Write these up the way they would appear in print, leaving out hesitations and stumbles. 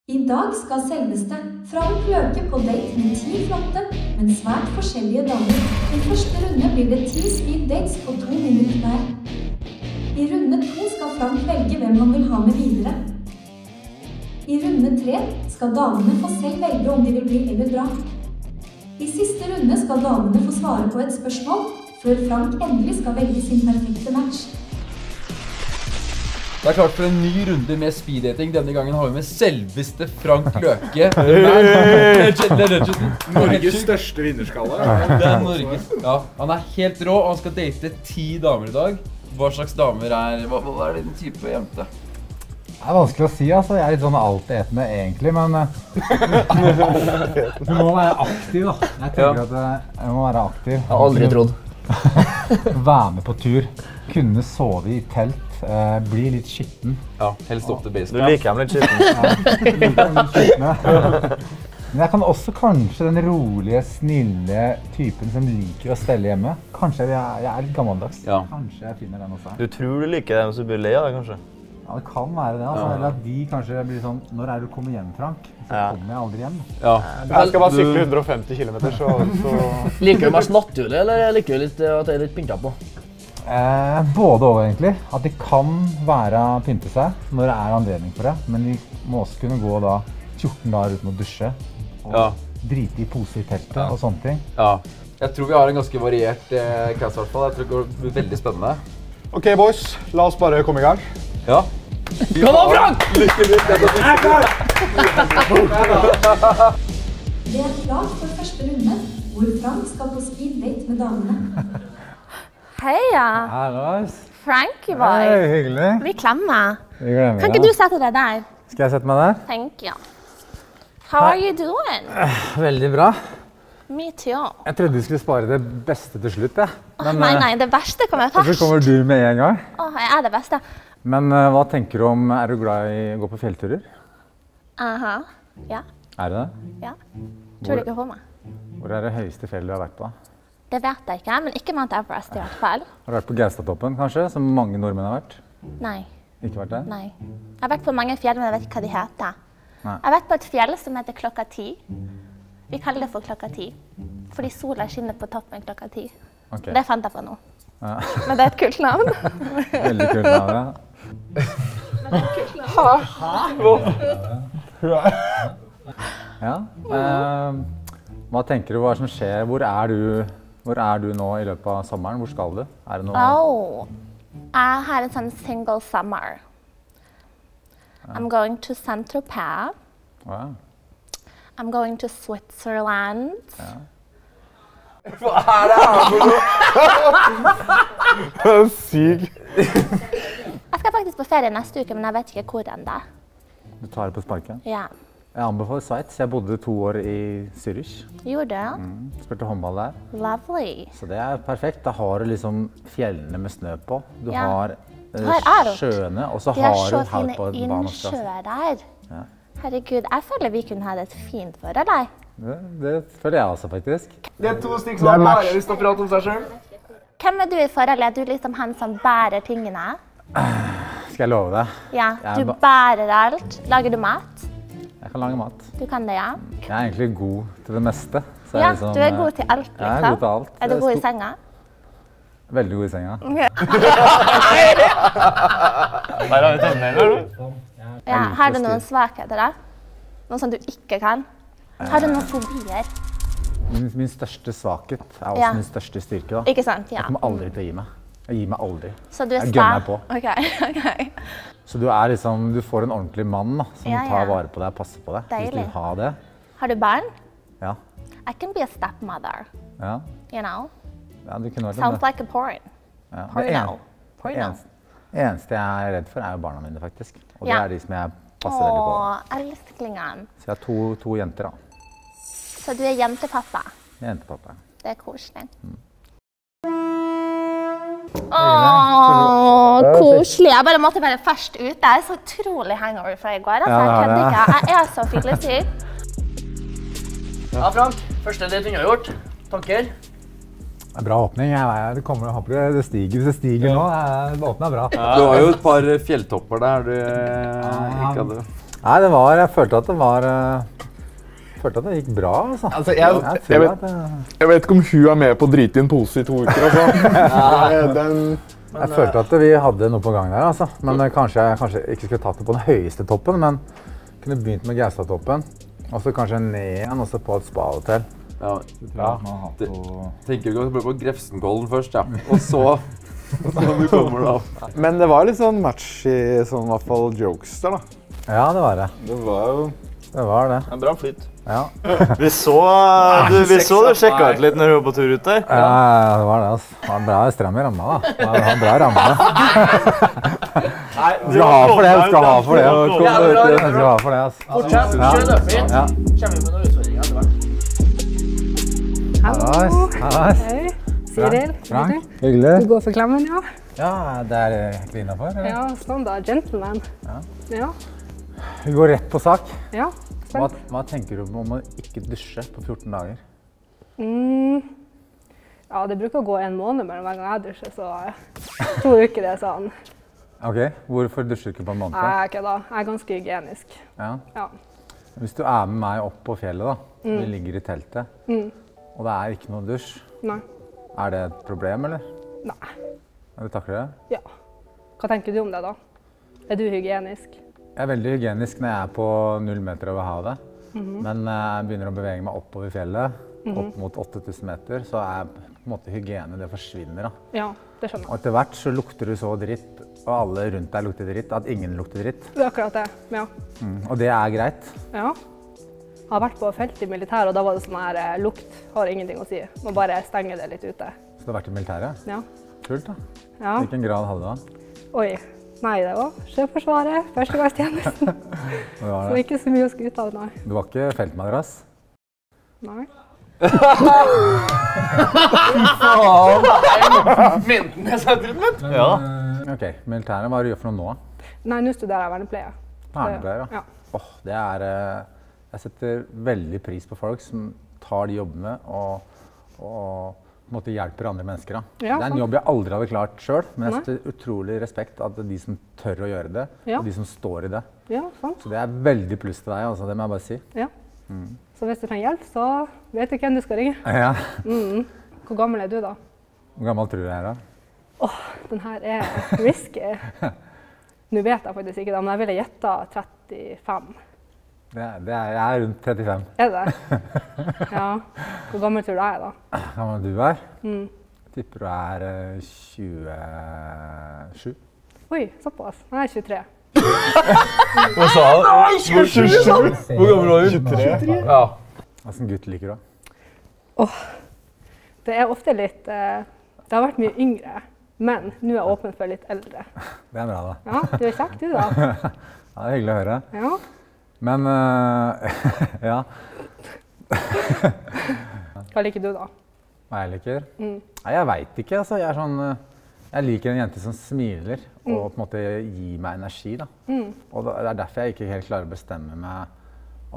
I dag skal selveste Frank Løke på date med 10 flotte, men svært forskjellige damer. I første runde blir det 10 speed dates på 2 minutter hver. I runde 2 skal Frank velge hvem han vil ha med videre. I runde 3 skal damene få selv velge om de vil bli eller dra. I siste runde skal damene få svare på et spørsmål, før Frank endelig skal velge sin perfekte match. Det klart for en ny runde med speeddating. Denne gangen har vi med selveste Frank Løke. Norges største vinnerskalle. Det Norges. Ja, han helt rå, og han skal date 10 damer i dag. Hva slags damer hva din type jente? Det vanskelig å si, altså. Jeg litt sånn altetende egentlig, men du må være aktiv, da. Jeg tenker at jeg må være aktiv. Jeg har aldri trodd. Være med på tur, kunne sove i telt, bli litt skitten. Ja, helst opp til base. Du liker dem litt skitten. Men jeg kan også kanskje den rolige, snille typen som liker å stelle hjemme. Kanskje jeg litt gammeldags. Ja. Kanskje jeg finner den også. Du tror du liker dem som blir lei av det, kanskje? Ja, det kan være det, altså. Eller at de kanskje blir sånn, når du kommer hjem, Frank? Så kommer jeg aldri hjem. Ja. Jeg skal bare sykle 150 kilometer, så... Liker du mest naturlig, eller liker du litt at det litt pynta på? Både og egentlig. At de kan være pynte seg når det anledning for det. Men de må også kunne gå da 14 dager uten å dusje. Og drite i pose i teltet og sånne ting. Ja. Jeg tror vi har en ganske variert cast i hvert fall. Jeg tror det blir veldig spennende. Ok, boys. La oss bare komme i gang. Ja. Kom an, Frank! Lykke til! Det klart for første runde, hvor Frank skal på speed date med damene. Heia! Hallois! Frankie boy! Hei, hyggelig! Vi klemmer. Vi glemmer Kan ikke du sette deg der? Skal jeg sette meg der? Thank you. How are you doing? Veldig bra. Me too. Jeg trodde du skulle spare det beste til slutt, jeg. Nei, det verste kommer Så først. kommer du med en gang. Jeg er det beste. Men hva tenker du om, er du glad i å gå på fjellturer? Aha, ja, Er det det? ja. Tror du ikke på meg? Hvor er det høyeste fjellet du har vært på? Det vet jeg ikke, men ikke Mount Everest i hvert fall. Har du vært på Gaustatoppen, kanskje, som mange nordmenn har vært? Nei, Ikke vært der? nei. Jeg har vært på mange fjell, men jeg vet ikke hva de heter. Nei. Jeg har vært på et fjell som heter Klokka 10. Vi kaller det for Klokka 10. Fordi sola skinner på toppen klokka 10. Ok. Det fant jeg på nå. Ja. Men det er et kult navn. Veldig kult navn, ja. Ja. Hva tenker du, hva som skjer? Hvor er du nå i løpet av sommeren? Hvor skal du? Er det noe... Jeg har en sånn single summer. I'm going to Saint-Tropez. Wow. I'm going to Switzerland. Hva det for noe? Det er sykt. Jeg skal faktisk på ferie neste uke, men jeg vet ikke hvor enda. Du tar det på sparken? Ja. Jeg anbefaler Sveits. Jeg bodde 2 år i Zürich. Gjorde du? Spilte håndball der. Lovely. Så det er perfekt. Da har du liksom fjellene med snø på. Du Ja. har har sjøene, og så De har har så du her på fine Banersplass. innsjøer der. Ja. Herregud, jeg føler vi kunne hatt et fint forhold, jeg. Det føler jeg også, faktisk. Det 2 stykker som bare lyst til å prate om seg selv. Hvem er du i forhold? Er du liksom han som bærer tingene? Skal jeg love deg? Ja, Jeg er du bærer alt. Lager du mat? Jeg kan lage mat. Du kan det, ja? Jeg er egentlig god til det meste. Så Ja, liksom, du er god til alt, liksom. Jeg er god til alt. Er du god i senga? Veldig god i senga. Der har vi tennene, Ja, har du noen svakheter da? Noe som du ikke kan? Har du noen fobier? Min største svakhet er også Ja. min største styrke. Da. Ikke sant? Ja. Jeg kommer aldri til å gi meg. Jeg gir meg aldri. Så du er Jeg gønner sta? på. Ok. Så du er liksom, du får en ordentlig mann da, som Ja, ja. tar vare på deg og passer på deg. Hvis Deilig. du vil ha det. Har du barn? Ja. I can be a stepmother, Ja. you know? Ja, du kunne vært Sounds det. like a porn. Ja. Det Porno. Porno. eneste jeg er redd for er barna mine, faktisk. Og det Ja. er de som jeg passer veldig på. Åh, elsklingene. Så jeg har to jenter da. Så du er jentepappa. Jentepappa. Det er koselig. Åh, koselig. Jeg bare måtte være først ute. Jeg er så utrolig hangover fra i går. Altså, Ja, jeg det er kødder det. ikke. Jeg er så fyllesyk. Ja, Frank. Første date unnagjort. Tanker? Det er bra åpning. Det kommer, jeg håper det stiger. Hvis det stiger nå, det åpner bra. Du har jo et par fjelltopper der du ikke hadde... Nei, jeg følte at det gikk bra, altså. Jeg vet ikke om hun er med på å drite i en pose i 2 uker, altså. Jeg følte at vi hadde noe på gang der, altså. Men kanskje jeg ikke skulle tatt det på den høyeste toppen, men kunne begynt med Gaustatoppen, og så kanskje ned igjen, og så på et spa-hotell. Ja. Tenker du ikke på Grefsenkollen først, ja. Og så du kommer da. Men det var litt sånn match i sånn, i hvert fall jokes der, da. Ja, det var det. Det var jo... Det var det. En bra flyt. Ja. Vi så du sjekket ut litt når du var på tur ut der. Ja, det var det, altså. Det var bra stram i ramma, da. Det var bra ramme. Du skal ha for det, du skal ha for det. Du skal ha for det, altså. Fortsett, kjør løpet. Ja. Kommer vi med noen utfordringer etter hvert. Hallais. Hei, Cyril. Frank, hyggelig. Du går for klemmen, ja? Ja, det er egentlig innenfor. Eller? Ja, sånn da, gentleman. Ja. Vi går rett på sak. Ja, sant. Hva tenker du om å ikke dusje på 14 dager? Ja, det bruker å gå 1 måned mellom hver gang jeg dusjer, så 2 uker er sånn. Ok, hvorfor dusjer du ikke på en måned? Nei, ikke da. Jeg er ganske hygienisk. Ja. Hvis du er med meg opp på fjellet da, vi ligger i teltet, og det er ikke noe dusj, Nei. Er det et problem, eller? Nei. Du takler det? Ja. Hva tenker du om det da? Er du hygienisk? Jeg er veldig hygienisk når jeg er på 0 meter over havet, men når jeg begynner å bevege meg oppover fjellet, opp mot 8000 meter, så er på en måte hygiene, det forsvinner da. Ja, det skjønner Og jeg. etter hvert så lukter du så dritt, og alle rundt deg lukter dritt, at ingen lukter dritt. Det er akkurat det, ja. Og det er greit. Ja. Jeg har vært på felt i militæret, og da var det sånn her, lukt har ingenting å si. Må bare stenge det litt ute. Så du har vært i militæret? Ja. Kult da. Ja. Hvilken grad hadde du da? Oi. Nei, det var Sjøforsvaret, førstegangstjenesten. Så ikke så mye å skryte av, nei. Du var ikke feltmadrass? Nei. Menten jeg sa ut med. Ja. Ok, militæret, hva gjør du for noe nå? Nei, nå studerer jeg vernepleie. Vernepleier, Ja. Det er... Jeg setter veldig pris på folk som tar de jobbene og på en måte hjelper andre mennesker. Da. Ja, det er en sant. jobb jeg aldri hadde klart selv, men jeg Nei. setter utrolig respekt av de som tør å gjøre det, Ja. og de som står i det. Ja, sant. Så det er veldig pluss til deg, altså, det må jeg bare si. Ja. Så hvis du trenger hjelp, så vet du hvem du skal ringe. Ja. Hvor gammel er du da? Hvor gammel tror du jeg er da? Den her er risky. Nå vet jeg faktisk ikke det, men jeg ville gjettet 35. Jeg er rundt 35. Er det? Ja. Hvor gammel tror du jeg er da? Hvor gammel du er? Jeg tipper du er 27. Oi, såpass. Jeg er 23. Hva sa du? 27? Hvor gammel var du? 23? Ja. Hvilken gutt liker du? Det er ofte litt... det har vært mye yngre, men nå er jeg åpen for litt eldre. Det er bra da. Ja, du er kjekk du da. Ja, det er hyggelig å høre. Ja. Men, ja. Hva liker du da? Hva jeg liker? Nei, jeg vet ikke, altså. Jeg liker en jente som smiler og på en måte gir meg energi, da. Og det er derfor jeg ikke helt klarer å bestemme meg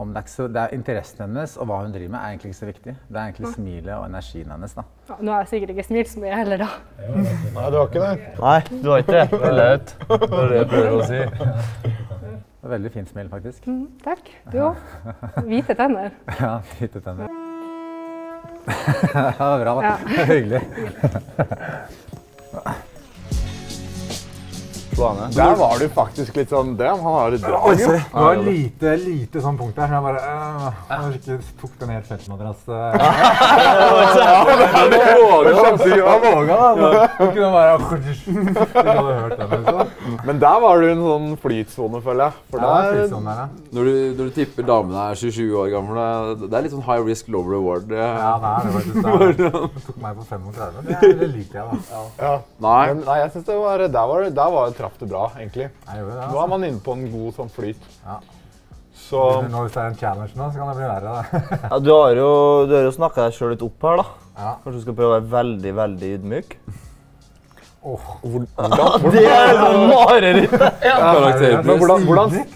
om det er interessen hennes, og hva hun driver med er egentlig ikke så viktig. Det er egentlig smilet og energien hennes, da. Ja, nå har jeg sikkert ikke smilt så mye heller da. Nei, du har ikke det. Nei, du har ikke det. Veldig høyt. Det er det jeg prøver å si. Det er veldig fint smil, faktisk. Takk. Du også. Hvite tenner. Ja, hvite tenner. Det var bra, da. Ja. Det er hyggelig. Der var du faktisk litt sånn døm. Han har det døm. Det var lite sånn punkt der, så jeg bare jeg ikke tok den helt feltmadrass. Jeg våga da. Du kunne bare hadde hørt den, liksom. Men der var du i en sånn flytsone, føler jeg. For der... Når du tipper damene er 27 år gamle, det er litt sånn high risk, low reward. Ja, det er det faktisk. Det tok meg på 35. Det liker jeg, da. Ja. Nei. Men, nei, jeg synes der var det traff det bra, egentlig. Jeg gjorde det, Nå er man inne på en god sånn flyt. Ja. Så... Nå hvis det er en challenge nå, så kan det bli verre, da. Ja, du har jo snakket deg selv litt opp her, da. Ja. Kanskje du skal prøve å være veldig, veldig ydmyk? Hvordan, Det er sånn mareritt!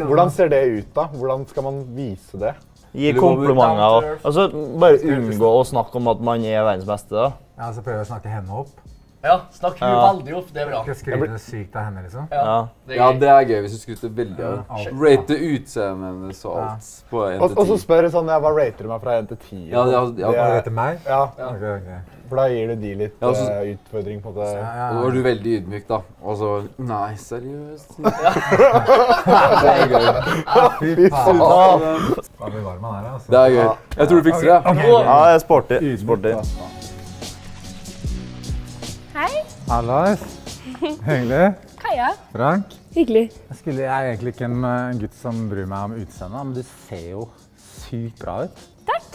hvordan ser det ut, da? Hvordan skal man vise det? Gi komplimenter og... Altså, bare unngå å snakke om at man er verdens beste, da. Ja, så prøver jeg å snakke henne opp. Ja, snakk hun veldig opp, det bra. Skal skrive sykt av henne, liksom? Ja, det gøy hvis du skryter veldig av det. Rate utseendet hennes og alt på 1 til 10. Og så spør sånn, hva rater du meg fra 1 til 10? Ja, Hva rater meg? Ja. Ok. For da gir du de litt utfordring på det. Da var du veldig ydmyk da. Og så, nei, seriøst. Det er gøy. Fy faen. Da blir varm han her, altså. Det er gøy. Jeg tror du fikser det. Ja, det er sporty. Hei. Hallois. Hyggelig. Kaja. Frank. Hyggelig. Jeg er egentlig ikke en gutt som bryr meg om utseendet, men du ser jo sykt bra ut. Takk.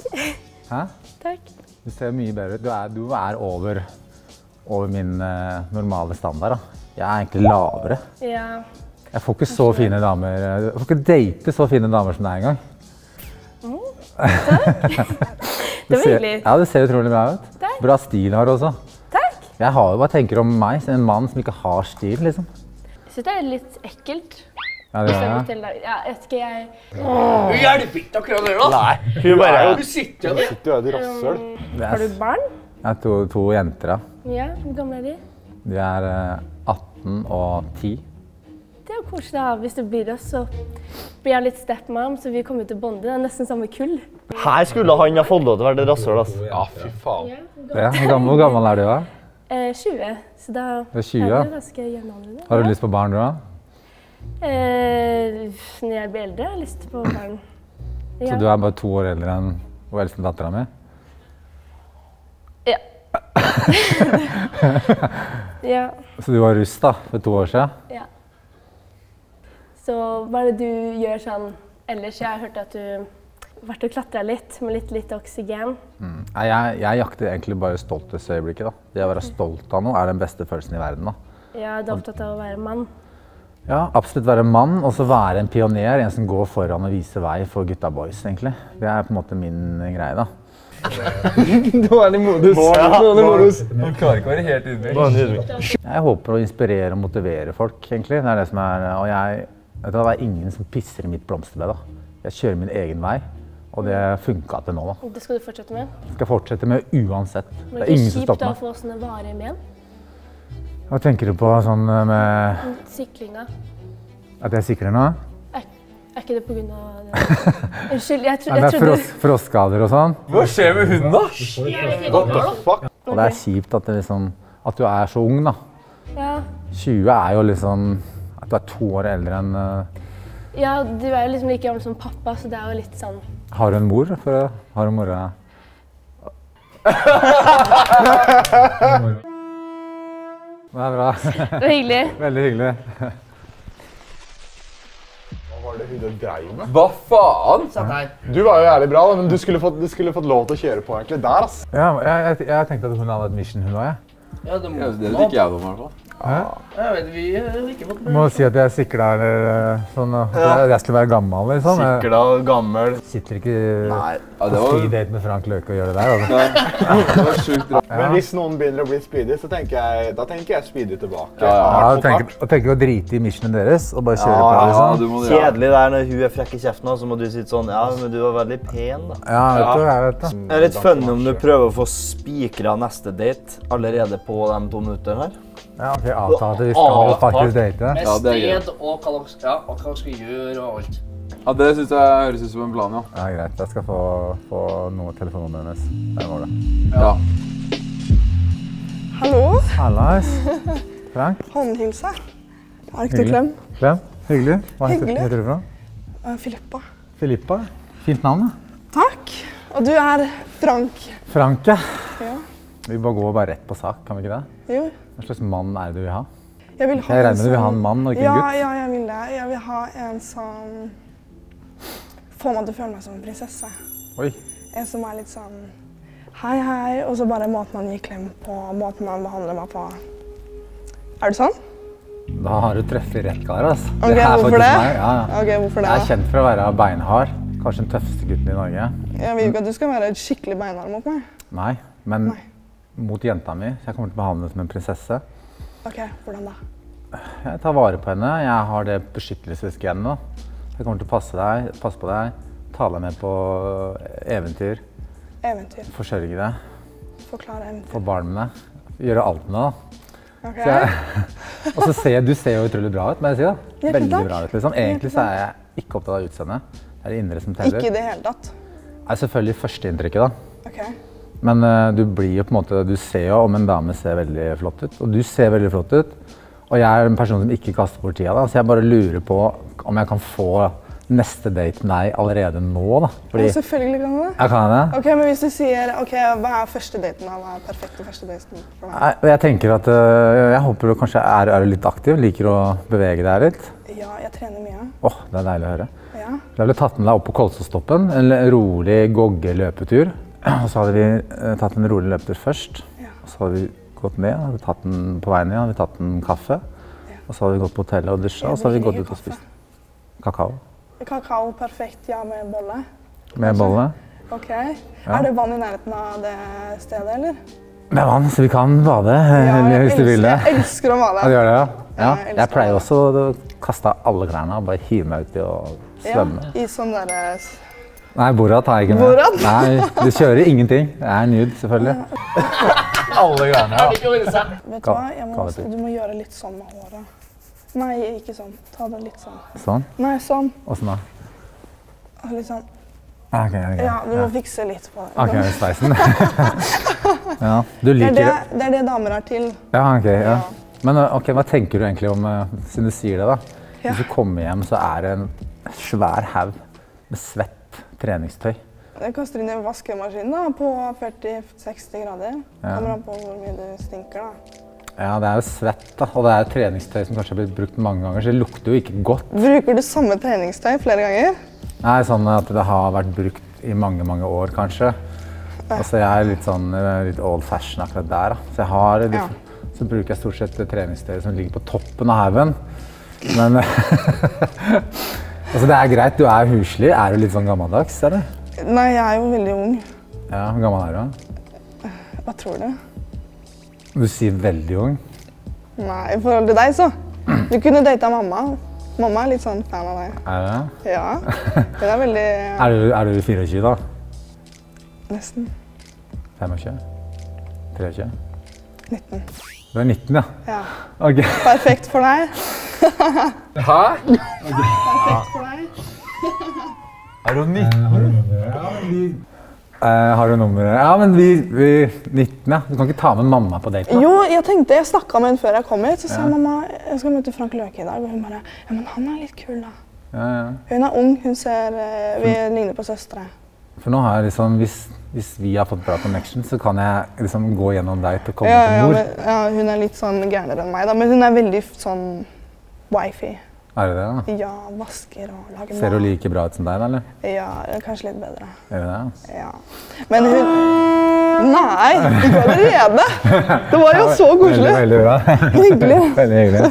Hæ? Takk. Du ser mye bedre ut. Du er over min normale standard da. Jeg er egentlig lavere. Ja. Jeg får ikke så fine damer. Jeg får ikke date så fine damer som deg engang. Takk. Det var hyggelig. Ja, det ser utrolig bra ut. Takk. Bra stil har du også. Takk. Jeg har jo hva tenker om meg, en mann som ikke har stil, liksom. Jeg synes det er litt ekkelt. Ja, det er Ja, det. vet ikke jeg... Hun hjelper ikke akkurat det da. Nei, hun bare... Hun sitter jo der. Sitter jo her i rasshøl. Har du barn? Jeg har to jenter, da. Ja, hvor gamle er de? De er 18 og 10. Det er jo koselig da. Hvis det blir oss, så blir jeg litt stepmom, så vi kommer til å bonde. Det er nesten samme kull. Her skulle han ha fått lov til å være det rasshøl, altså. Ja, fy faen. Ja, hvor gammel er du da? 20, så da Du er 20, er ja. det ganske jevnaldrende. Har du lyst på barn, du da? Når jeg blir eldre, har jeg lyst på barn. Ja. Så du er bare 2 år eldre enn hun eldste datteren min? Ja. Ja. Så du var russ da, for 2 år siden? Ja. Så hva er det du gjør sånn ellers? Jeg har hørt at du har vært og klatret litt, med litt oksygen. Nei, jeg jakter egentlig bare stolthetsøyeblikket da. Det å være stolt av noe er den beste følelsen i verden da. Ja, du er opptatt av å være mann. Ja, absolutt være mann, og så være en pioner, en som går foran og viser vei for gutta boys, egentlig. Det er på en måte min greie da. Nå er han i modus. Han klarer ikke å være helt ydmyk. Jeg håper å inspirere og motivere folk, egentlig. Det er det som er, og vet du, det er ingen som pisser i mitt blomsterbed da. Jeg kjører min egen vei, og det funket til nå da. Det skal du fortsette med? Det skal jeg fortsette med uansett. Men det er ikke kjipt å få sånne varer med? Hva tenker du på sånn med... Syklinga. At jeg sikrer nå? Er ikke det på grunn av det? Unnskyld, jeg Det er frostskader og sånn. Hva skjer med hunden da? What the fuck? Og det er kjipt at, at du er så ung da. Ja. 20 er jo liksom at du er 2 år eldre enn... Ja, du er jo liksom like gammel som pappa, så det er jo litt sånn... Har du en mor? Har du mora? Det er bra. Det var hyggelig. Veldig hyggelig. Hva var det hun drev med? Hva faen? Du var jo jævlig bra, da, men du skulle fått lov til å kjøre på egentlig der, ass. Ja, jeg tenkte at hun hadde et mission, hun også, jeg. Ja, det må Det liker jeg om i hvert fall. Jeg vet, vi har ikke fått Må si at jeg sikler sånn, jeg skulle være gammel, liksom. Sikkert og gammel. Sitter ikke Nei, på det var... speed-date med Frank Løke og gjør det der, altså. Det var sjukt bra. Men hvis noen begynner å bli speedy, så tenker jeg speedy tilbake. Ja, tenker å drite i missionen deres og bare kjøre på, liksom. du må det. Kjedelig der når hun er frekk i kjeften, så må du sitte sånn, ja, men du var veldig pen da. Ja, jeg vet det. Det er litt funny om du prøver å få spikret neste date allerede på de 2 minutterne her. Ja, ok, avtale at vi skal faktisk date. med Ja, det er gøy. sted og hva dere skal gjøre og alt. Ja, det synes jeg høres ut som en plan, ja. Ja, greit. Jeg skal få noe telefonnummeret hennes. Det var det. Ja. Hallo, Hallais. Frank, håndhilse. Har ikke du klem? Klem. Hyggelig. Hva Hyggelig. heter du fra? Filippa. Filippa. Fint navn, da. Takk. Og du er Frank. Frank, ja. Ja. Vi går bare rett på sak, kan vi ikke det? Jo. Hva slags mann er det du vil ha? Jeg vil ha Jeg regner med du vil ha en mann og ikke en gutt? Ja, jeg vil det. Jeg vil ha en som får meg til å føle meg som en prinsesse. Oi. En som er litt sånn hei, hei, og så bare måten han gir klem på, måten han behandler meg på. Er du sånn? Da har du treffet rett kar, altså. Ok, Det er hvorfor faktisk det? meg, ja, ja. Ok, hvorfor det Jeg er da? kjent for å være beinhard. Kanskje den tøffeste gutten i Norge. Jeg vil ikke at du skal være skikkelig beinhard mot meg. Nei, men Nei. mot jenta mi. Så jeg kommer til å behandle henne som en prinsesse. Ok, hvordan da? Jeg tar vare på henne. Jeg har det beskyttelsesgenet da. Jeg kommer til å passe på deg, ta deg med på eventyr, Eventyr. forsørge deg, Forklare eventyr. få barn med deg, gjøre alt med deg da. Ok. Og så ser du ser jo utrolig bra ut, må jeg si da. Hjertelig Veldig takk. bra ut, liksom. Egentlig så er jeg ikke opptatt av utseendet. Det er det indre som teller. Ikke i det hele tatt. Det er selvfølgelig førsteinntrykket da. Ok. Men du blir jo på en måte, du ser jo om en dame ser veldig flott ut, og du ser veldig flott ut. Og jeg er en person som ikke kaster bort tida da, så jeg bare lurer på om jeg kan få neste date med deg allerede nå da. Fordi, Ja, selvfølgelig kan du det. jeg kan det. Ok, men hvis du sier, ok, hva er første daten da? Hva er perfekte første daten for deg? Nei, jeg tenker at jeg håper du kanskje er litt aktiv, liker å bevege deg litt. Ja, jeg trener mye. Åh, det er deilig å høre. Ja. Da ville jeg tatt med deg opp på Kolsåstoppen, en rolig gogge-løpetur. Og så hadde vi tatt en rolig løpetur først. Og så hadde vi gått ned, hadde tatt den på veien ned, hadde vi tatt en kaffe. Og så hadde vi gått på hotellet og dusja, og så hadde vi gått ut og spist kakao. Kakao perfekt, ja, med bolle. Med bolle. Ok. Er det vann i nærheten av det stedet, eller? Med vann, så vi kan bade hvis du vil det. Jeg elsker å bade. Ja, du gjør det, ja? Ja, Jeg elsker jeg pleier å også å kaste alle klærne og bare hive meg uti og svømme. Ja, i sånn der... Nei, Borat har jeg ikke med. Borat? Nei, du kjører ingenting. Det er nude, selvfølgelig. Alle klærne, ja. Vet du hva? Du må gjøre litt sånn med håret. Nei, ikke sånn. Ta det litt sånn. Sånn? Nei, sånn. Hvordan da? Litt sånn. Ok. Ja, du må fikse litt på det. Ok, sveisen. Ja, du liker det. Det er det damer er til. Ja, ok, ja. Men ok, hva tenker du egentlig om, siden du sier det da? Ja. Hvis du kommer hjem, så er det en svær haug med svett treningstøy. Jeg kaster inn i vaskemaskinen da, på 40-60 grader. Kommer an på hvor mye du stinker da. Ja, det er jo svett da, og det er jo treningstøy som kanskje har blitt brukt mange ganger, så det lukter jo ikke godt. Bruker du samme treningstøy flere ganger? Nei, sånn at det har vært brukt i mange, mange år kanskje. Altså jeg er litt sånn, litt old fashion akkurat der da. Så jeg har, så bruker jeg stort sett treningstøy som ligger på toppen av haugen. Men, altså det er greit, du er huslig. Er du litt sånn gammeldags, eller? Nei, jeg er jo veldig ung. Ja, hvor gammel er du? Hva tror du? Du sier veldig ung. Nei, i forhold til deg så. Du kunne data mamma. Mamma er litt sånn fan av deg. Er det? Ja, hun er veldig... Er du 24 da? Nesten. 25? 23? 19. Du er 19, ja? Ja. Ok. Perfekt for deg. Hæ? Perfekt for deg. Er du 19? Har du nummeret? Ja, men vi 19, ja. Du kan ikke ta med mamma på date da? Jo, jeg tenkte, jeg snakket med henne før jeg kom hit, så sa mamma, jeg skal møte Frank Løke i dag, og hun bare, ja, men han er litt kul da. Ja. Hun er ung, hun ser, vi ligner på søstre. For nå har jeg liksom, hvis vi har fått bra connection, så kan jeg liksom gå gjennom deg til å komme til mor. Ja, hun er litt sånn gærnere enn meg da, men hun er veldig sånn wifey. Er det det da? Ja, vasker og lager mat. Ser du like bra ut som deg da, eller? Ja, kanskje litt bedre. Gjør du det? Ja. Men hun... Nei, ikke allerede. Det var jo så koselig. Veldig bra. Hyggelig. Veldig hyggelig.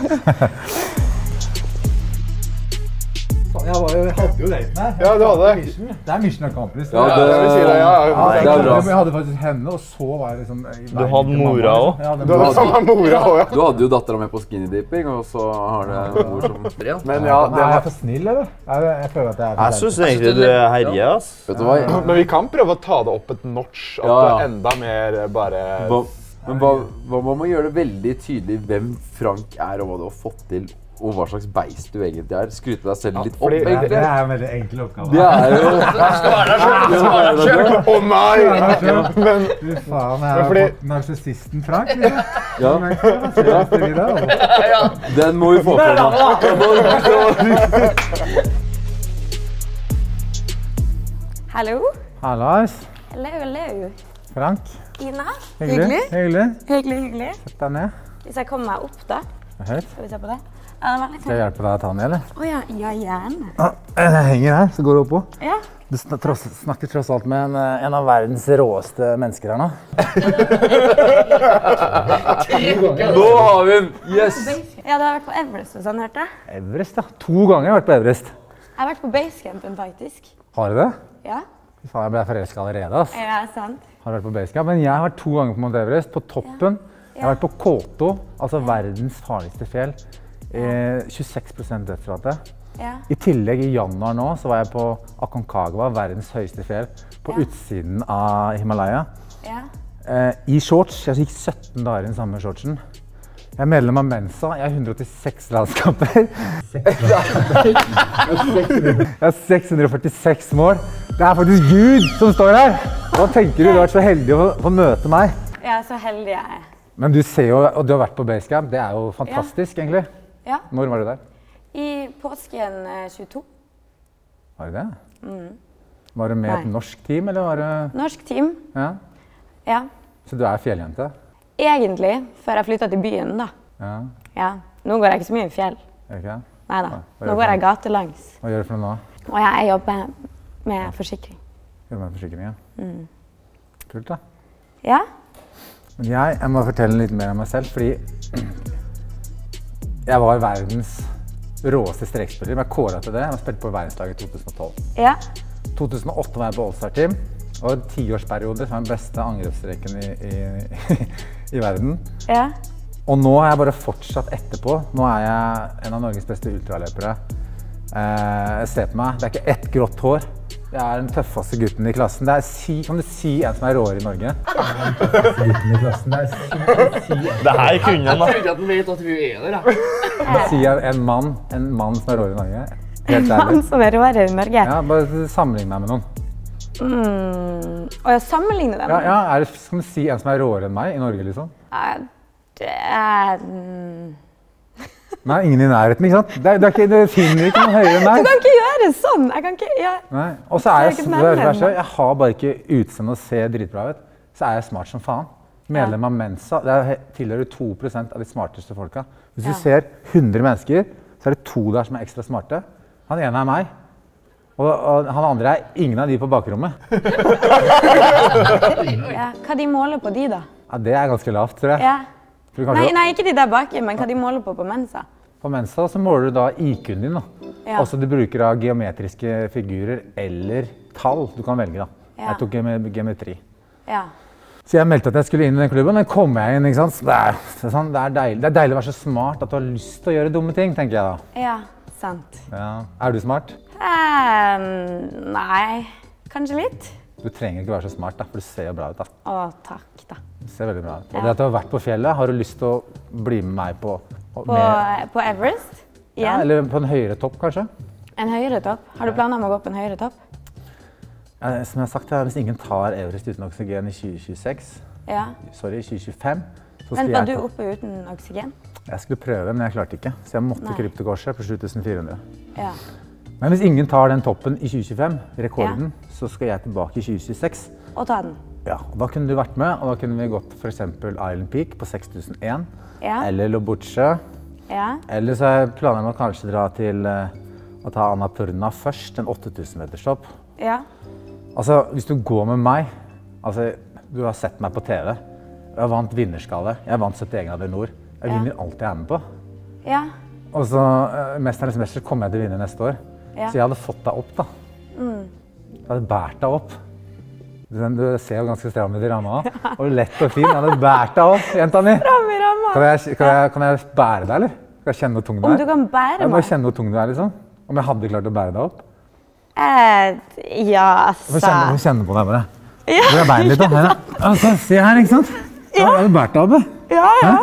Jeg hadde jo daten her. Ja, du hadde. Det er mission accomplished. Ja, det er bra. Jeg hadde faktisk henne, og så var jeg liksom... Du hadde mora også? Du hadde samme mora også, ja. Du hadde jo datteren med på skinny dipping, og så har det mor som... Men ja, Er jeg for snill, eller? Jeg føler at jeg er for Jeg synes egentlig du er herje, ass. Vet du hva? Men vi kan prøve å ta det opp et notch, at det er enda mer bare... Men hva man må gjøre det veldig tydelig hvem Frank er, og hva du har fått til, og hva slags beist du egentlig er. Skryte deg selv litt opp, egentlig. Det er en veldig enkel oppgave. Det er jo... Å nei! Men... Fy faen, jeg har fått narsissisten Frank, liksom. Ja. Den må vi få på nå. Hallo? Hallais. Hello. Frank. Ina? Hyggelig. Hyggelig. Sett deg ned. Hvis jeg kommer meg opp da, Høyt. skal vi se på det? Ja, det var litt Skal jeg hjelpe deg å ta den, eller? Åja, ja, gjerne. Jeg henger her, så går du oppå. Ja. Du snakker tross alt med en av verdens råeste mennesker her nå. Nå har vi den! Yes! Ja, du har vært på Everest og sånn, hørte jeg? Everest, ja. 2 ganger har jeg vært på Everest. Jeg har vært på Basecampen, faktisk. Har du det? Ja. Fy faen, jeg ble forelsket allerede, ass. Ja, sant. Har du vært på Basecamp? Men jeg har vært 2 ganger på Mount Everest, på toppen. Jeg har vært på K2, altså verdens farligste fjell. 26% dødsrate. Ja. I tillegg i januar nå så var jeg på Aconcagua, verdens høyeste fjell, på utsiden av Himalaya. Ja. I shorts, jeg gikk 17 dager i den samme shortsen. Jeg er medlem av Mensa. Jeg har 186 landskamper. Jeg har 646 mål. Det er faktisk Gud som står her. Hva tenker du? Du har vært så heldig å få møte meg. Jeg er så heldig jeg er. Men du ser jo, og du har vært på Basecamp. Det er jo fantastisk, egentlig. Ja. Når var du der? I påsken 22. Var det det? Var det med et norsk team, eller var det... Norsk team. Ja. Ja. Så du er fjelljente? Egentlig, før jeg flyttet til byen da. Ja. Ja. Nå går jeg ikke så mye i fjell. Gjør ikke det? Neida. Nå går jeg gatelangs. Hva gjør du for noe nå? Og jeg jobber med forsikring. Jobber med forsikring, ja. Kult da. Ja. Men jeg må fortelle litt mer om meg selv, fordi jeg var verdens råeste strekspiller. Jeg kåret til det. Jeg har spilt på verdenslaget i 2012. Ja. 2008 var jeg på All-Star-team. Det var en 10-årsperiode som var den beste angrepsstreken i verden. Ja. Og nå har jeg bare fortsatt etterpå. Nå er jeg en av Norges beste ultraløpere. Se på meg, det er ikke ett grått hår. Jeg er den tøffeste gutten i klassen. Kan du si en som er råere i Norge? Gutten i klassen, Det her kunne han da. Jeg tror ikke at han vet at vi er der, da. Si en mann som er råere i Norge. En mann som er råere i Norge? Ja, bare sammenligne meg med noen. Og jeg sammenligner dem? Ja, kan du si en som er råere enn meg i Norge, liksom? Det er... Nei, ingen i nærheten, ikke sant? Du finner ikke noe høyere enn meg. Du kan ikke gjøre sånn! Jeg kan ikke... Nei, og så jeg har bare ikke utseende å se dritbra ut. Så er jeg smart som faen. Medlem av Mensa, det tilhører 2% av de smarteste folka. Hvis du ser 100 mennesker, så er det 2 der som er ekstra smarte. Han ene er meg. Og han andre er ingen av de på bakrommet. Ja, hva de måler på de da? Ja, det er ganske lavt, tror jeg. Ja. Nei, ikke de der bak, men hva de måler på Mensa? På Mensa så måler du da IQ-en din da. Ja. Altså du bruker da geometriske figurer eller tall du kan velge da. Ja. Jeg tok geometri. Ja. Så jeg meldte at jeg skulle inn i den klubben, men kom jeg inn, ikke sant? Det er deilig å være så smart at du har lyst til å gjøre dumme ting, tenker jeg da. Ja, sant. Ja. Er du smart? Nei, kanskje litt. Du trenger ikke være så smart da, for du ser jo bra ut da. Å, takk da. Du ser veldig bra ut. Og det at du har vært på fjellet, har du lyst til å bli med meg på... På Everest? Igjen? Ja, eller på en høyere topp kanskje. En høyere topp? Har du planer om å gå på en høyere topp? Som jeg har sagt, hvis ingen tar Everest uten oksygen i 2026, sorry, 2025, så skal Men var du oppe uten oksygen? Jeg skulle prøve, men jeg klarte ikke. Så jeg måtte krype til korset på 7400. Ja. Men hvis ingen tar den toppen i 2025, rekorden, så skal jeg tilbake i 2026. Og ta den? Ja, og da kunne du vært med, og da kunne vi gått for eksempel Island Peak på 6001, eller Lobuche. Ja. Eller så har jeg planer om å kanskje dra til å ta Annapurna først, en 8000 meters topp. Ja. Altså, hvis du går med meg, altså, du har sett meg på TV, jeg har vant vinnerskala, jeg vant 71 grader nord, jeg vinner alt jeg er med på. Ja. Og så, Mesternes mester kommer jeg til å vinne neste år. Ja. Så jeg hadde fått deg opp da. Jeg hadde bært deg opp. Du ser jo ganske stram ut i ramma, og lett og fin. Jeg hadde bært deg opp, jenta mi. Stram i ramma. Kan jeg bære deg, eller? Skal jeg kjenne hvor tung du er? Om du kan bære meg? Jeg må kjenne hvor tung du er, liksom. Om jeg hadde klart å bære deg opp. Ja, altså... Få kjenne på deg bare. Hvor er beinet litt da? Her, altså, se her, ikke sant? Ja. Jeg hadde bært deg opp, Ja, ja.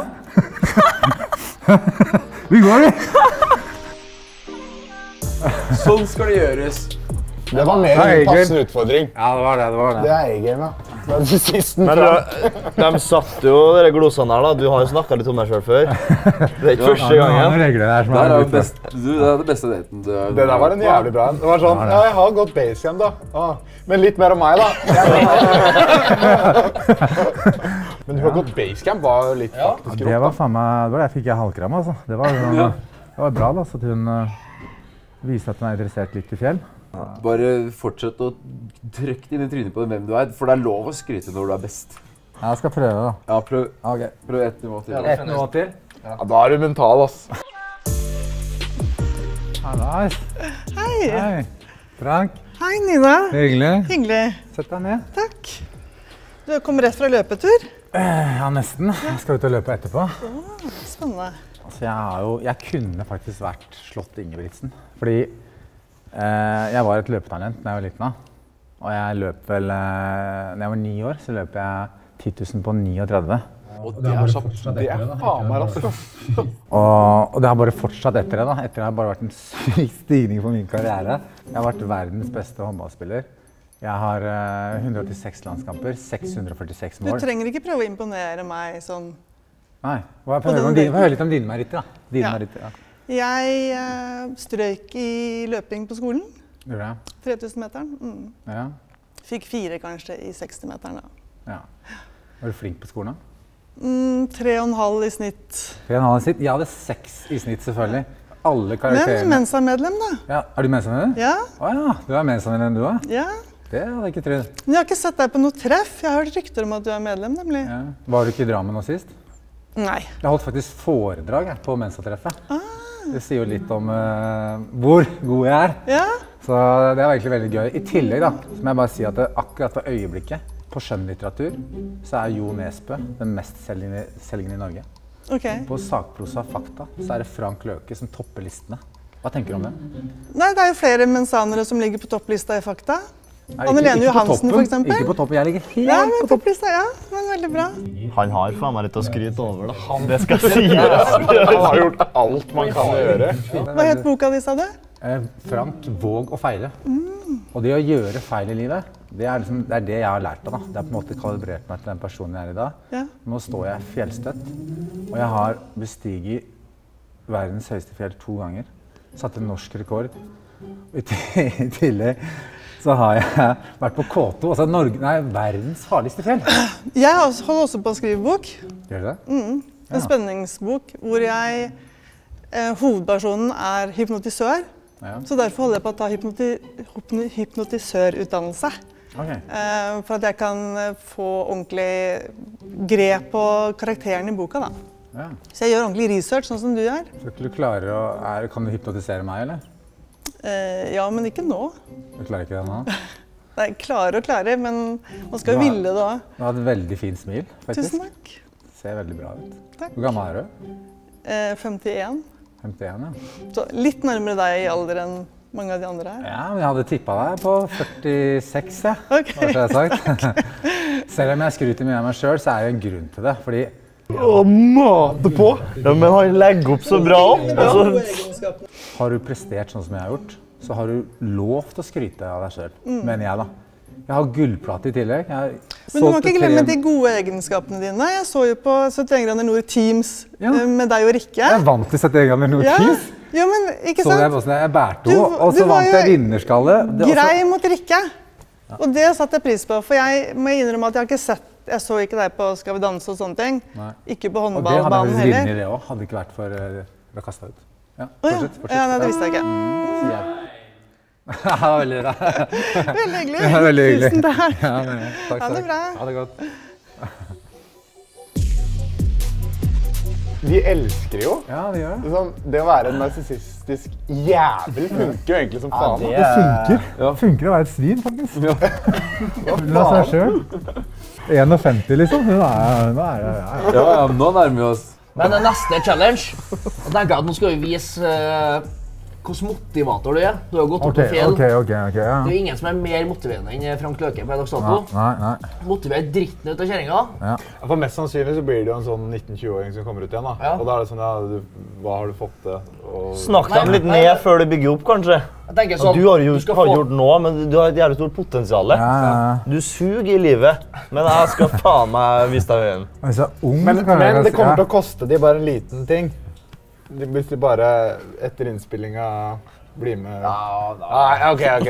Vi går, vi! Sånn skal det gjøres. Det var mer en passende utfordring. Ja, det var det. Det er A-game, ja. Det er sisten Men fra. de satt jo dere glosene her da. Du har jo snakket litt om deg selv før. Det er ikke første gangen. Det er regler der som er det beste daten du har. Det der var en jævlig bra en. Det var sånn, ja, jeg har gått Basecamp da. Men litt mer om meg da. Men du har gått Basecamp var jo litt faktisk rått. Det var faen meg, det var det jeg fikk halvkram, altså. Det var bra da, så at hun viste at hun er interessert litt i fjell. Bare fortsett å trykke inn i trynet på hvem du er, for det er lov å skryte når du er best. Jeg skal prøve da. Ja, prøv ett nivå til. Ett nivå til? Ja, da er du mental, ass. Hallais. Hei. Frank. Hei, Nina. Hyggelig. Hyggelig. Sett deg ned. Takk. Du kom rett fra løpetur? Ja, nesten. Jeg skal ut og løpe etterpå. Spennende. Altså, jeg kunne faktisk vært slått Ingebrigtsen, fordi jeg var et løpetalent da jeg var liten. Og jeg løp vel, når jeg var 9 år, så løp jeg 10 000 på 39. Og det er kjapt. Det faen meg raskt. Og det har bare fortsatt etter det da. Etter det har bare vært en syk stigning på min karriere. Jeg har vært verdens beste håndballspiller. Jeg har 186 landskamper, 646 mål. Du trenger ikke prøve å imponere meg sånn. Nei, hør litt om dine meritter da. Meritter, ja. Jeg strøk i løping på skolen. Gjorde det? 3000-meteren. Ja. Fikk 4 kanskje i 60-meteren da. Ja. Var du flink på skolen da? 3,5 i snitt. 3,5 i snitt? Jeg hadde 6 i snitt selvfølgelig. Alle karakterene. Men Mensa-medlem da. Ja, er du Mensa-medlem? Ja. Åja, du er Mensa-medlem du da? Ja. Det hadde jeg ikke trodd. Men jeg har ikke sett deg på noe treff. Jeg har hørt rykter om at du er medlem, nemlig. Ja. Var du ikke i Drammen nå sist? Nei. Jeg holdt faktisk foredrag på Mensa-treffet. Det sier jo litt om hvor god jeg er. Ja. Så det var egentlig veldig gøy. I tillegg da, så må jeg bare si at akkurat for øyeblikket, på skjønnlitteratur, så er Jo Nesbø den mest selgende i Norge. Okay. På sakprosa fakta, så er det Frank Løke som topper listene. Hva tenker du om det? Nei, det er jo flere mensanere som ligger på topplista i fakta. Anne-Lene Johansen for eksempel. Ikke på toppen, jeg ligger helt på topplista, ja. Men veldig bra. Han har faen meg litt å skryte over da. Det skal sies. Han har gjort alt man kan gjøre. Hva het boka di, sa du? Frank, våg å feile. Og det å gjøre feil i livet, det er det jeg har lært av da. Det har på en måte kalibrert meg til den personen jeg er i dag. Ja. Nå står jeg fjellstøtt, og jeg har bestiget verdens høyeste fjell 2 ganger. Satt en norsk rekord. I tillegg så har jeg vært på K2, altså verdens farligste fjell. Jeg holder også på å skrive bok. Gjør du det? En spenningsbok, hvor hovedpersonen er hypnotisør. Ja. Så derfor holder jeg på å ta hypnotisørutdannelse. Okay. For at jeg kan få ordentlig grep på karakteren i boka da. Ja. Så jeg gjør ordentlig research, sånn som du gjør. Så du klarer kan du hypnotisere meg, eller? Ja, men ikke nå. Du klarer ikke det nå? Nei, klarer, men man skal ville det også. Du har et veldig fint smil, faktisk. Tusen takk. Ser veldig bra ut. Takk. Hvor gammel er du? 51. 51, ja. Så litt nærmere deg i alder enn mange av de andre her. Ja, men jeg hadde tippet deg på 46, ja. Ok. Hva har jeg sagt? Selv om jeg skryter mye av meg selv, så er det en grunn til det, fordi mate på! Ja, men han legger opp så bra også. Har du prestert sånn som jeg har gjort, så har du lov til å skryte av deg selv, mener jeg da. Jeg har gullplate i tillegg. Men du må ikke glemme de gode egenskapene dine. Jeg så jo på 71 grader nord Teams med deg og Rikke. Jeg vant til 71 grader nord Teams. Ja, men ikke sant? Så jeg bærte henne, og så vant jeg vinnerskalle. Grei mot Rikke. Og det satte jeg pris på, for jeg må innrømme at jeg har ikke sett. Jeg så ikke deg på Skal vi danse og sånne ting. Nei. Ikke på håndballbanen heller. Og det hadde vært det også, hadde ikke vært for å kaste ut. Ja, fortsett. Ja, nei, det visste jeg ikke. Ja, veldig bra. Veldig hyggelig. Ja, veldig hyggelig. Tusen takk. Ja, takk. Ha det bra. Ha det godt. De elsker jo. Ja, de gjør det. Det å være en narsissistisk jævel funker jo egentlig som faen. Det funker. Ja. Funker å være et svin, faktisk. Ja. La seg selv. 51 liksom. Ja, nå nærmer vi oss. Men det neste challenge, jeg tenker at nå skal vi vise hvordan motivator du er. Du har gått opp på fjell. Ja. Det er jo ingen som er mer motiverende enn Frank Løke på dags dato. Nei. Motiverer dritten ut av kjæringa. Ja. For mest sannsynlig så blir det jo en sånn 19-20-åring som kommer ut igjen da. Ja. Og da er det sånn, hva har du fått til? Snakk dem litt ned før du bygger opp, kanskje. Sånn, du har gjort nå, men du har et jævlig stort potensial. Ja. Du suger i livet, men jeg skal faen meg vise deg veien. Men det kommer til å koste de bare en liten ting. Hvis de bare etter innspillinga blir med... Ok. Jeg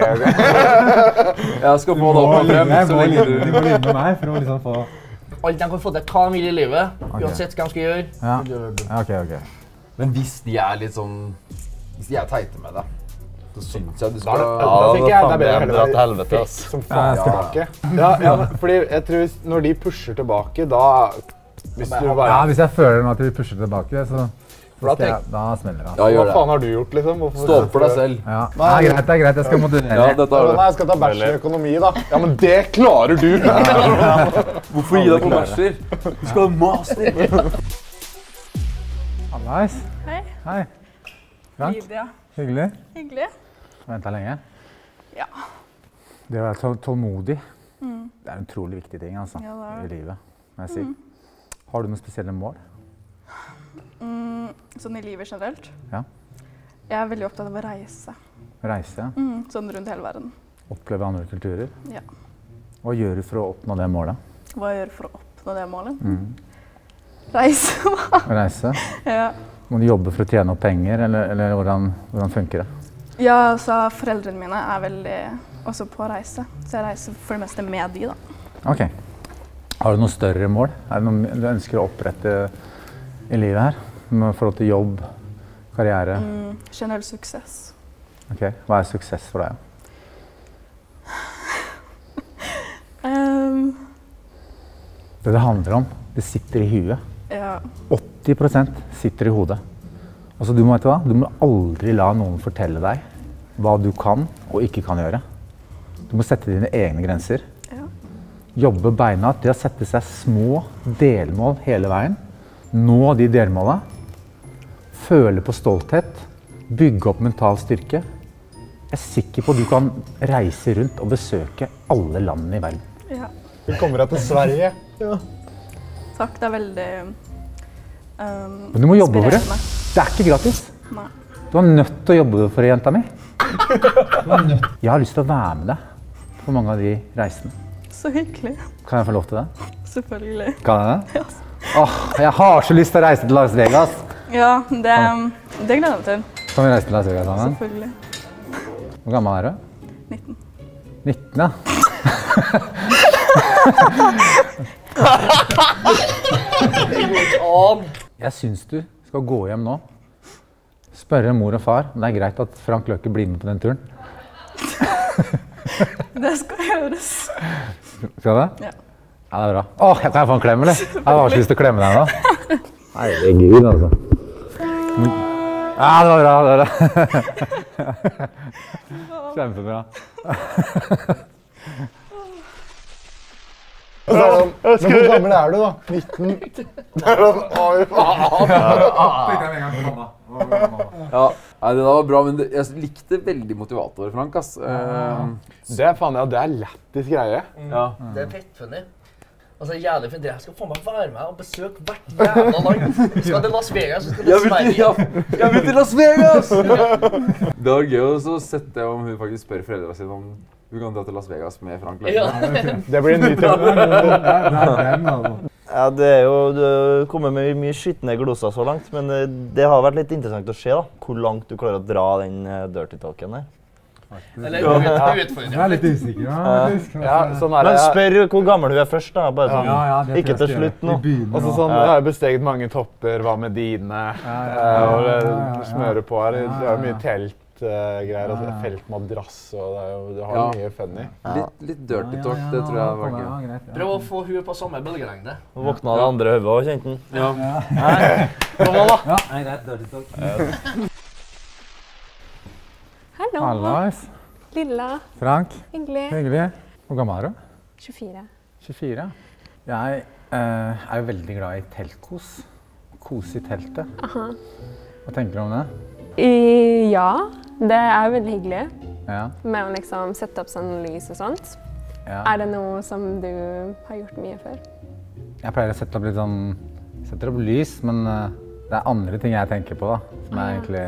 skal få det opp og frem, så lenge du... De må ligge med meg for å liksom få... Alt de kan få til hva de vil i livet, uansett hva de skal gjøre. Ja, ok. Men hvis de er litt sånn... Hvis de er teite med deg, så synes jeg du skal... Da tenker jeg det er bedre heller til helvete, ass. Som faen tilbake. Ja, fordi jeg tror når de pusher tilbake, da... Hvis jeg føler at de pusher tilbake, så... Da smeller det. Ja, hva faen har du gjort, liksom? Stå opp for deg selv. Ja. Det er greit, jeg skal motivere. Jeg skal ta bachelor i økonomi, da. Ja, men det klarer du! Hvorfor gi deg på bachelor? Du skal ha master! Hallais. Hei. Frank? Lydia. Hyggelig. Hyggelig. Ventet lenge? Ja. Det å være tålmodig, det er en utrolig viktig ting, altså, i livet, må jeg si. Har du noen spesielle mål? Sånn i livet generelt? Ja. Jeg er veldig opptatt av å reise. Reise? Sånn rundt hele verden. Oppleve andre kulturer? Ja. Hva gjør du for å oppnå det målet? Hva jeg gjør for å oppnå det målet? Reise. Reise? Ja. Må du jobbe for å tjene opp penger, eller hvordan funker det? Ja, så foreldrene mine er veldig også på reise. Så jeg reiser for det meste med de, da. Ok. Har du noen større mål? Er det noe du ønsker å opprette i livet her? Med forhold til jobb, karriere? Generell suksess. Ok. Hva er suksess for deg? Det handler om, det sitter i huet. Ja. 80% sitter i hodet. Altså, du må aldri la noen fortelle deg hva du kan og ikke kan gjøre. Du må sette dine egne grenser. Ja. Jobbe beinhardt, det å sette seg små delmål hele veien. Nå de delmålene. Føle på stolthet. Bygge opp mental styrke. Jeg er sikker på at du kan reise rundt og besøke alle landene i verden. Ja. Vi kommer deg til Sverige. Ja. Takk, det er veldig Men du må jobbe for det. Det er ikke gratis. Nei. Du er nødt til å jobbe for det, jenta mi. Jeg har lyst til å være med deg på mange av de reisene. Så hyggelig. Kan jeg få lov til det? Selvfølgelig. Kan jeg det? Ja. Jeg har så lyst til å reise til Las Vegas. Ja, det gleder jeg meg til. Kan vi reise til Las Vegas sammen? Selvfølgelig. Hvor gammel er du? 19. 19, ja. Jeg syns du skal gå hjem nå. Spørre mor og far om det er greit at Frank Løke blir med på den turen. Det skal gjøres. Skal det? Ja. Ja, det er bra. Kan jeg få en klem, eller? Jeg har så lyst til å klemme deg nå. Nei, det er gud, altså. Ja, det var bra, det var det. Kjempebra. Hvor gammel er du da? 19? Det er sånn, oi, faen! Ja, det da var bra, men jeg likte veldig motivator, Frank, ass. Det er faen, ja, det er lættis greie. Ja. Det er fettfunny. Altså, jævlig fint. Jeg skal faen meg være med og besøke hvert jævla land. Vi skal til Las Vegas, vi skal til Sverige. Jeg vil til Las Vegas! Det var gøy å sette om hun faktisk spør foreldrene sine om hun kan dra til Las Vegas med Frank Løke. Ja. Det blir en ny ting. Ja, det er jo, du kommer med mye skitne gloser så langt, men det har vært litt interessant å se da, hvor langt du klarer å dra den dirty talken der. Eller utfordring. Jeg er litt usikker. Ja, sånn er det. Men spør hvor gammel hun er først da, bare sånn, ikke til slutt nå. Og så sånn, jeg har besteget mange topper, hva med dine? Og smøre på her, det er jo mye teltgreier, altså feltmadrass, og du har mye funny. Litt dirty talk, det tror jeg var gøy. Prøv å få hun på samme bølgelengde. Våkna det andre høyet og kjente den. Ja. Kom an da. Ja, greit, dirty talk. Hallo. Hallais. Lilla. Frank. Hyggelig. Hyggelig. Hvor gammel er du? 24. 24. Jeg er jo veldig glad i teltkos. Kose i teltet. Aha. Hva tenker du om det? Ja, det er veldig hyggelig. Ja. Med å liksom sette opp sånn lys og sånt. Ja. Er det noe som du har gjort mye før? Jeg pleier å sette opp litt sånn, setter opp lys, men det er andre ting jeg tenker på da. Som er egentlig,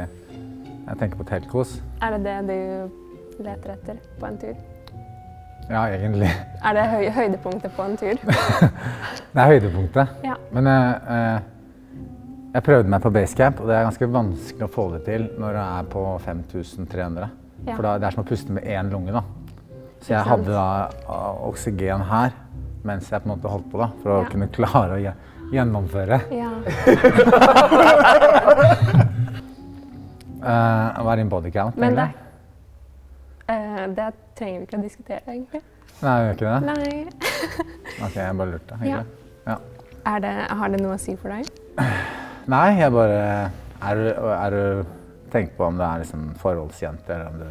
jeg tenker på teltkos. Er det det du leter etter på en tur? Ja, egentlig. Er det høydepunktet på en tur? Det er høydepunktet. Ja. Men jeg prøvde meg på basecamp, og det er ganske vanskelig å få det til når det er på 5300. Ja. For det er som å puste med én lunge da. Så jeg hadde da oksygen her, mens jeg på en måte holdt på da, for å kunne klare å gjennomføre. Ja. Hva er din body count, Men egentlig? det trenger vi ikke å diskutere, egentlig. Nei, gjør ikke det? Nei. Ok, jeg bare lurte. Hyggelig. Ja. Har det noe å si for deg? Nei, jeg bare... Er du tenkt på om det er liksom forholdsjente, eller om du...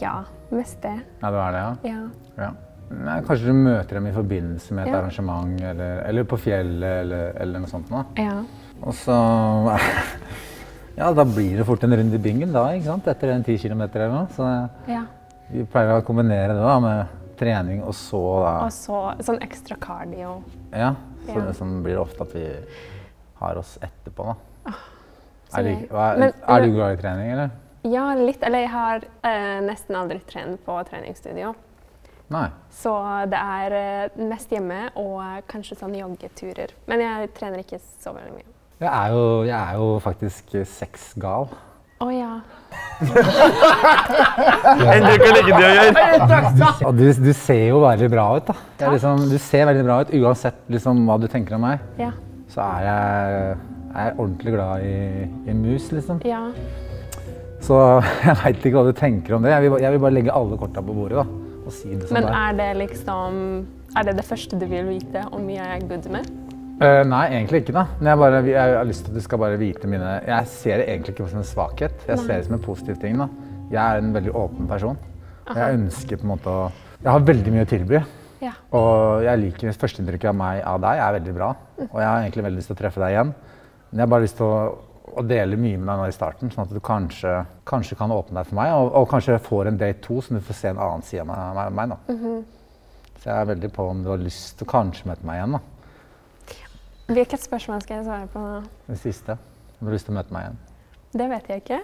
Ja, mest det. Ja, du er det, Ja. Ja. Nei, kanskje du møter dem i forbindelse med et arrangement, eller på fjellet, eller noe sånt nå. Ja. Og så... Ja, da blir det fort en runde i bingen da, ikke sant? Etter en 10 kilometer eller noe. Så vi pleier å kombinere det da med trening og så da... Og så sånn ekstra cardio. Ja, så det som blir ofte at vi har oss etterpå da. Er du glad i trening, eller? Ja, litt. Eller jeg har nesten aldri trent på treningsstudio. Nei. Så det mest hjemme og kanskje sånn joggeturer. Men jeg trener ikke så veldig mye. Jeg er jo faktisk sexgal. Ja. Endelig kan like det å gjøre. Og du ser jo veldig bra ut da. Du ser veldig bra ut, uansett liksom, hva du tenker om meg. Ja. Så er jeg ordentlig glad i mus, liksom. Ja. Så jeg vet ikke hva du tenker om det. Jeg vil bare legge alle kortene på bordet da. Og si det sånn. Men er det det første du vil vite om jeg er good med? Nei, egentlig ikke da. Men jeg har lyst til at du skal bare vite mine... Jeg ser det egentlig ikke som en svakhet. Jeg ser det som en positiv ting da. Jeg er en veldig åpen person. Jeg ønsker på en måte å... Jeg har veldig mye å tilby. Ja. Og jeg liker førsteinntrykket av deg er veldig bra. Og jeg har egentlig veldig lyst til å treffe deg igjen. Men jeg har bare lyst til å dele mye med deg nå i starten, sånn at du kanskje kan åpne deg for meg, og kanskje får en date 2, så du får se en annen side av meg da. Så jeg er veldig på om du har lyst til å kanskje møte meg igjen da. Hvilket spørsmål skal jeg svare på nå? Det siste. Om du har lyst til å møte meg igjen. Det vet jeg ikke.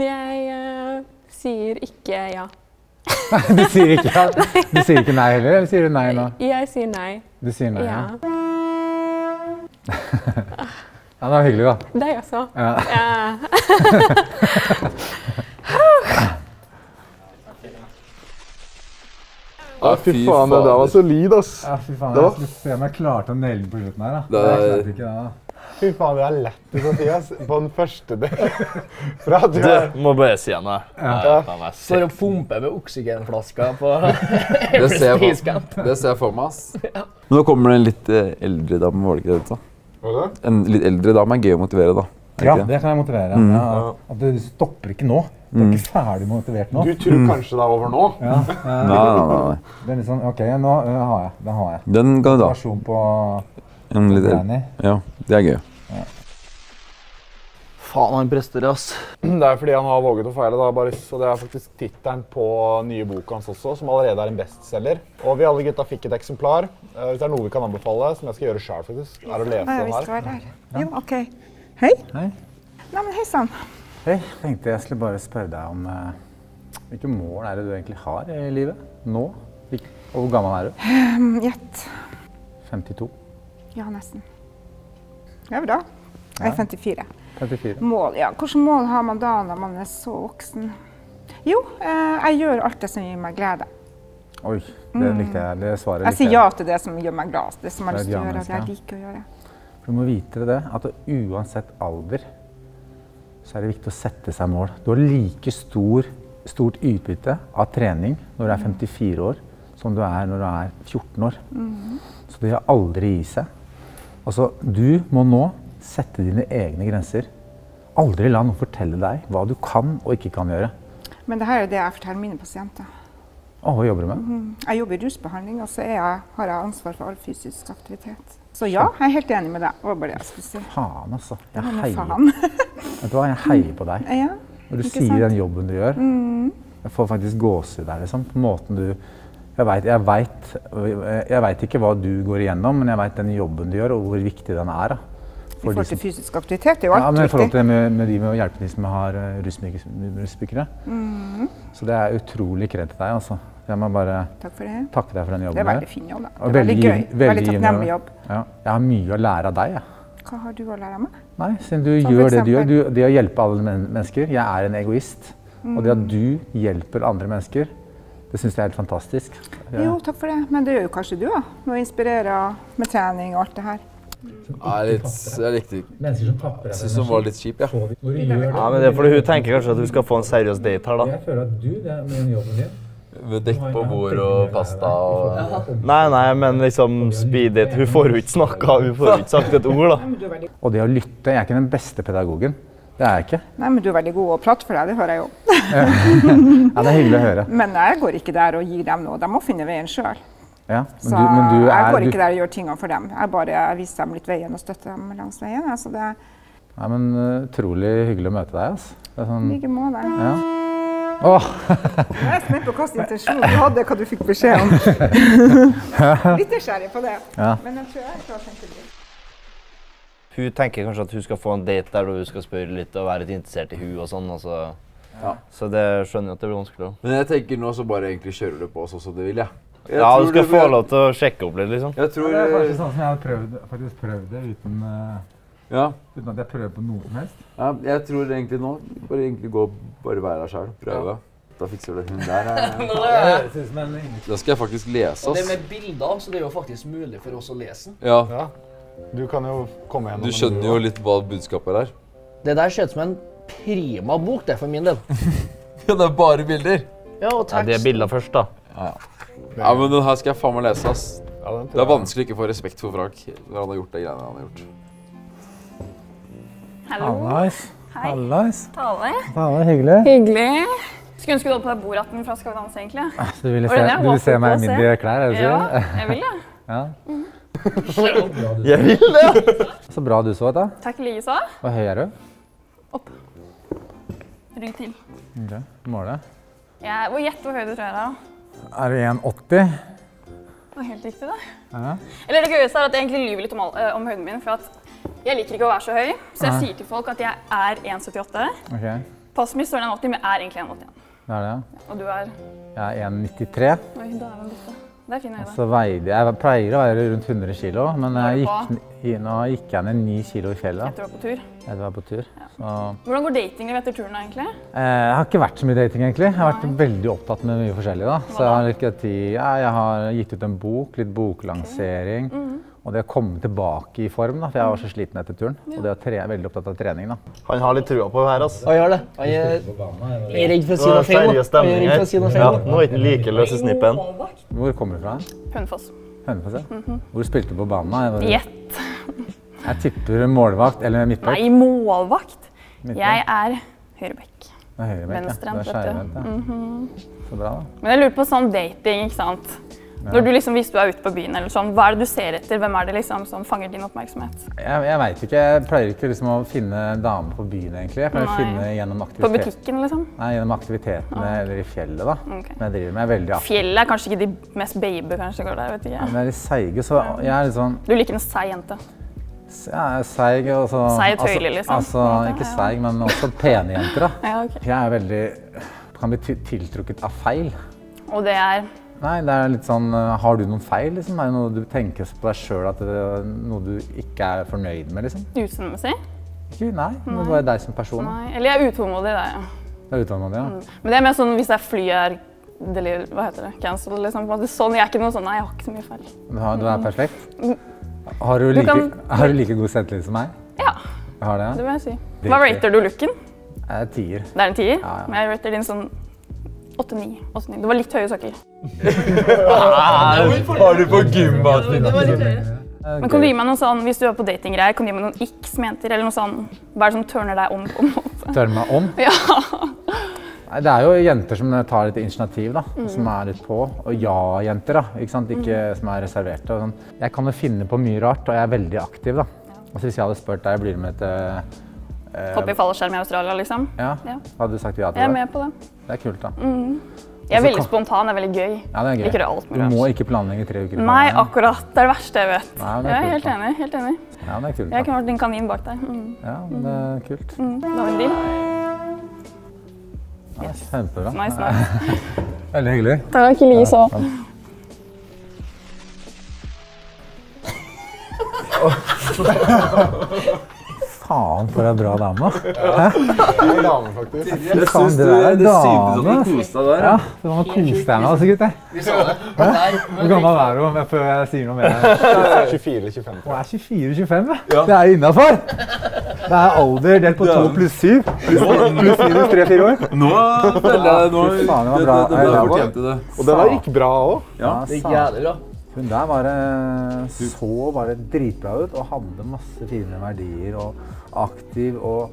Jeg sier ikke ja. Du sier ikke ja? Du sier ikke nei heller, eller sier du nei nå? Jeg sier nei. Du sier nei, ja? Ja, det var hyggelig da. Deg også. Fy faen, det der var solid, ass. Ja, fy faen, jeg skulle se om jeg klarte å naile på slutten her da. Jeg klarte ikke det da. Fy faen, det er lett å si, ass. På den første del. Du må bare si henne. Står og pumper med oksygenflasker på Det ser jeg for meg, ass. Men nå kommer det en litt eldre dame, var det ikke det du sa? En litt eldre dame er gøy å motivere da. Ja, det kan jeg motivere. At du stopper ikke nå. Du er ikke ferdig motivert nå. Du tror kanskje det er over nå? Nei. Det er litt sånn, ok, nå har jeg. Den kan du da. Motivasjon på Granny. Ja, det er gøy. Faen, han presterer, ass. Det er fordi han har våget å feile, da, Baris. Og det er faktisk tittelen på nye boka hans også, som allerede er en bestselger. Og vi alle gutta fikk et eksemplar. Hvis det er noe vi kan anbefale, som jeg skal gjøre selv faktisk, er å lese den her. Jo, ok. Hei. Hei. Nei, men hei sann. Hei, tenkte jeg skulle bare spørre deg om hvilke mål er det du egentlig har i livet nå? Og hvor gammel er du? Gjett. 52. Ja, nesten. Det er bra. Jeg er 54. 54. Mål, ja. Hvilke mål har man da når man er så voksen? Jo, jeg gjør alt det som gir meg glede. Oi, det likte jeg. Det svaret likte jeg. Jeg sier ja til det som gjør meg glad. Det som jeg har lyst til å gjøre, det jeg liker å gjøre. For du må vite det, at uansett alder, så er det viktig å sette seg mål. Du har like stort utbytte av trening når du er 54 år, som du er når du er 14 år. Så det har aldri gi seg. Altså, du må nå sette dine egne grenser. Aldri la noen fortelle deg hva du kan og ikke kan gjøre. Men det her er det jeg forteller mine pasienter. Hva jobber du med? Jeg jobber i rusbehandling, og så har jeg ansvar for all fysisk aktivitet. Så ja, jeg er helt enig med deg. Hva var det jeg skulle si? Faen, altså. Jeg heier. Vet du hva, jeg heier på deg. Ja, når du sier den jobben du gjør, jeg får faktisk gåsehud der, liksom. På måten du... Jeg vet ikke hva du går igjennom, men jeg vet den jobben du gjør, og hvor viktig den er. I forhold til fysisk aktivitet, det er jo alt viktig. Ja, men i forhold til med å hjelpe de som har rusmisbrukere. Så det er utrolig kred til deg, altså. Jeg må bare takke deg for den jobben. Det er veldig fin jobb, da. Det er veldig gøy. Veldig takknemlig jobb. Ja, jeg har mye å lære av deg, jeg. Hva har du å lære av meg? Nei, siden du gjør det du gjør. Det å hjelpe alle mennesker. Jeg er en egoist. Og det at du hjelper andre mennesker, det synes jeg er helt fantastisk. Jo, takk for det. Men det gjør jo kanskje du da, med å inspirere med trening og alt det her. Jeg likte jeg synes hun var litt kjip, ja. Ja, men det er fordi hun tenker kanskje at hun skal få en seriøs date her, da. Jeg føler at du, det med den jobben din. Med dekk på bord og pasta og... Nei, men liksom speed date. Hun får jo ikke snakket, hun får jo ikke sagt et ord, da. Og det å lytte, jeg er ikke den beste pedagogen. Det er jeg ikke. Nei, men du er veldig god å prate for deg, det hører jeg jo. Ja, det er hyggelig å høre. Men jeg går ikke der og gir dem noe, de må finne veien selv. Ja, så jeg går ikke der og gjør tingene for dem. Jeg viser dem litt veien og støtter dem langs veien. Altså det... Ja, men utrolig hyggelig å møte deg, altså. Like måte. Ja. Jeg er spent på hva slags intensjon du hadde, hva du fikk beskjed om. Litt nysgjerrig på det, men jeg tror jeg klarer å tenke det. Hun tenker kanskje at hun skal få en date der hun skal spørre litt og være litt interessert i hun og sånn, altså. Så det skjønner jeg at det blir vanskelig. Men jeg tenker nå så bare egentlig kjører du på oss også, det vil jeg. Ja, du skal få lov til å sjekke opp litt, liksom. Det er faktisk sånn som jeg hadde prøvd det uten at jeg prøver på noe som helst. Ja, jeg tror egentlig nå, bare være deg selv, prøve. Da fikser du det hun der. Da skal jeg faktisk lese oss. Og det med bilder, så det er jo faktisk mulig for oss å lese. Ja. Du kan jo komme gjennom. Du skjønner jo litt hva budskapet er. Det der ser ut som en prima bok, det for min del. Ja, det er bare bilder. Ja, og tekst. Ja, det er bilder først da. Ja, men den her skal jeg faen meg lese, ass. Det er vanskelig ikke å få respekt for Frank når han har gjort det greiene han har gjort. Hallo. Hallais. Tale. Hyggelig. Hyggelig. Skulle ønske du hadde på deg bordatten fra Skal vi danse, egentlig. Så du ville se meg i mindre klær, er det Ja, jeg vil det. Ja. Jeg vil det! Så bra du så ut da. Takk like så. Hvor høy er du? Opp. Rygg til. Ok, målet. Hvor gjett hvor høy du tror jeg er da? Er du 1,80? Det var helt riktig det. Ja. Eller det gøyeste er at jeg egentlig lyver litt om høyden min, for at jeg liker ikke å være så høy, så jeg sier til folk at jeg er 1,78. Okay. Passet mitt står 1,80, men jeg er egentlig 1,81. Det er det, ja. Og du er? Jeg er 1,93. Oi, da er det dette. Det er fin høyde. Så veide jeg pleier å være rundt 100 kilo, men nå gikk jeg ned 9 kilo i fjellet. Etter du var på tur? Etter jeg var på tur. Ja. Så. Hvordan går dating etter turen da, egentlig? Jeg har ikke vært så mye dating, egentlig. Jeg har vært veldig opptatt med mye forskjellig da. Så jeg har ikke tid. Jeg har gitt ut en bok, litt boklansering. Og det å komme tilbake i form da, for jeg var så sliten etter turen. Og det å veldig opptatt av trening da. Han har litt trua på det her, altså. Han gjør det. Han er redd for å si noe feil. Nå er ikke like løs i snippen. Hvor kommer du fra? Hønefoss. Hønefoss, ja. Hvor spilte du på banen da? Gjett. Jeg tipper målvakt eller midtbekk. Nei, målvakt. Jeg er høyrebekk. Venstrehendt, vet du. Så bra da. Men jeg lurer på sånn dating, ikke sant? Når du liksom, hvis du er ute på byen eller sånn, hva er det du ser etter? Hvem er det liksom som fanger din oppmerksomhet? Jeg vet ikke. Jeg pleier ikke liksom å finne damer på byen egentlig. Jeg pleier å finne gjennom aktivitet. På butikken liksom? Nei, gjennom aktivitetene eller i fjellet da. Men jeg driver med veldig aktivt. Fjellet er kanskje ikke de mest baby kanskje går der, vet ikke. Men jeg er litt seige, så jeg er litt sånn... Du liker en seig jente? Ja, jeg er seig og så... Seig tøylig liksom? Altså, ikke seig, men også pene jenter da. Ja, ok. Jeg er veldig... kan bli tiltrukket av feil. Og det er? Nei, det er litt sånn, har du noen feil liksom? Er det noe du tenker på deg selv at det er noe du ikke er fornøyd med liksom? Utseendemessig? Nei, det er bare deg som person. Nei, eller jeg er utålmodig det, ja. Det er utålmodig, ja. Men det er mer sånn hvis jeg fly er, hva heter det, cancel liksom, sånn, jeg er ikke noe sånn, nei, jeg har ikke så mye feil. Du er perfekt? Har du like god selvtillit som meg? Ja, jeg har det, ja. Det vil jeg si. Hva rater du looken? Jeg er 10. Det er en 10? Ja. Men jeg rater din sånn 8-9. Du var litt høye sokker. Har du på gymbasen? Det var litt høye. Men kan du gi meg noe sånn, hvis du er på datinggreier, kan du gi meg noen x som jenter, eller noe sånn, hva er det som turner deg om på en måte? Turner meg om? Ja. Nei, det er jo jenter som tar litt initiativ da, som er litt på, og ja-jenter da, ikke sant, ikke som er reserverte og sånn. Jeg kan jo finne på mye rart, og jeg er veldig aktiv da. Altså hvis jeg hadde spurt deg, blir du med til... Hoppe i fallskjerm i Australia, liksom? Ja. Hadde du sagt ja til det? Jeg er med på det. Det er kult da. Jeg er veldig spontan, det er veldig gøy. Ja, det er gøy. Liker alt mulig. Du må ikke planlegge 3 uker. Nei, akkurat. Det er det verste jeg vet. Nei, jeg er helt enig, helt enig. Ja, det er kult da. Jeg kunne vært din kanin bak deg. Ja, det er kult. Det var en deal. Ja, kjempebra. Nice. Veldig hyggelig. Takk, like så. Faen, for en bra dame. Det er dame, faktisk. Jeg synes det syntes at du koste deg der. Ja, det var koste deg med, altså, gutter. Vi sa det. Hvor gammel er du før jeg sier noe mer? 24-25. Å, jeg er 24-25, ja. Det er innenfor. Det er alder delt på 2 pluss 7. Pluss minus 3-4 år. Nå føler jeg det. Faen, det var bra. Det fortjente det. Og det der gikk bra også. Ja, det gikk jævlig bra. Hun der så bare dritbra ut og hadde masse fine verdier og aktiv og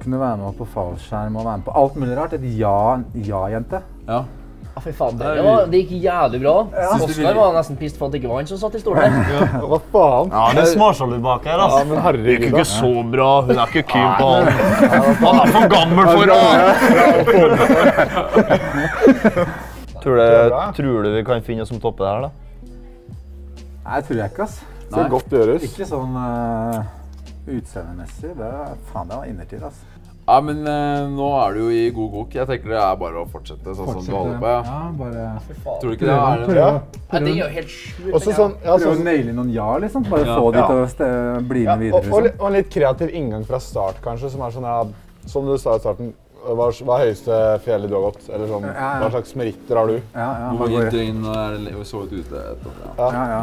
kunne være med på fallskjerm og være med på alt mulig rart. Et ja-jente. Ja. Fy faen, det gikk jævlig bra. Oskar var nesten pist for at det ikke var han som satt i stolen her. Hva faen? Ja, det småsjalu bak her, altså. Ja, men herregud. Det gikk ikke så bra, hun ikke keen på han. Han for gammel for det. Tror du vi kan finne oss som topper det her, da? Nei, det tror jeg ikke, ass. Det skal godt gjøres. Ikke sånn utseendemessig. Faen, det var innertid, ass. Ja, men nå du jo i god gok. Jeg tenker det bare å fortsette sånn som du holder på, ja. Ja, bare... Tror du ikke det? Ja, det er jo helt sjukt. Prøv å naile noen ja, liksom. Bare få de til å bli med videre, liksom. Og en litt kreativ inngang fra start, kanskje, som sånn, ja, som du sa i starten, hva er høyeste fjellet du har gått? Eller sånn, hva slags meritter har du? Hvor mange døgn og så ut ute? Ja.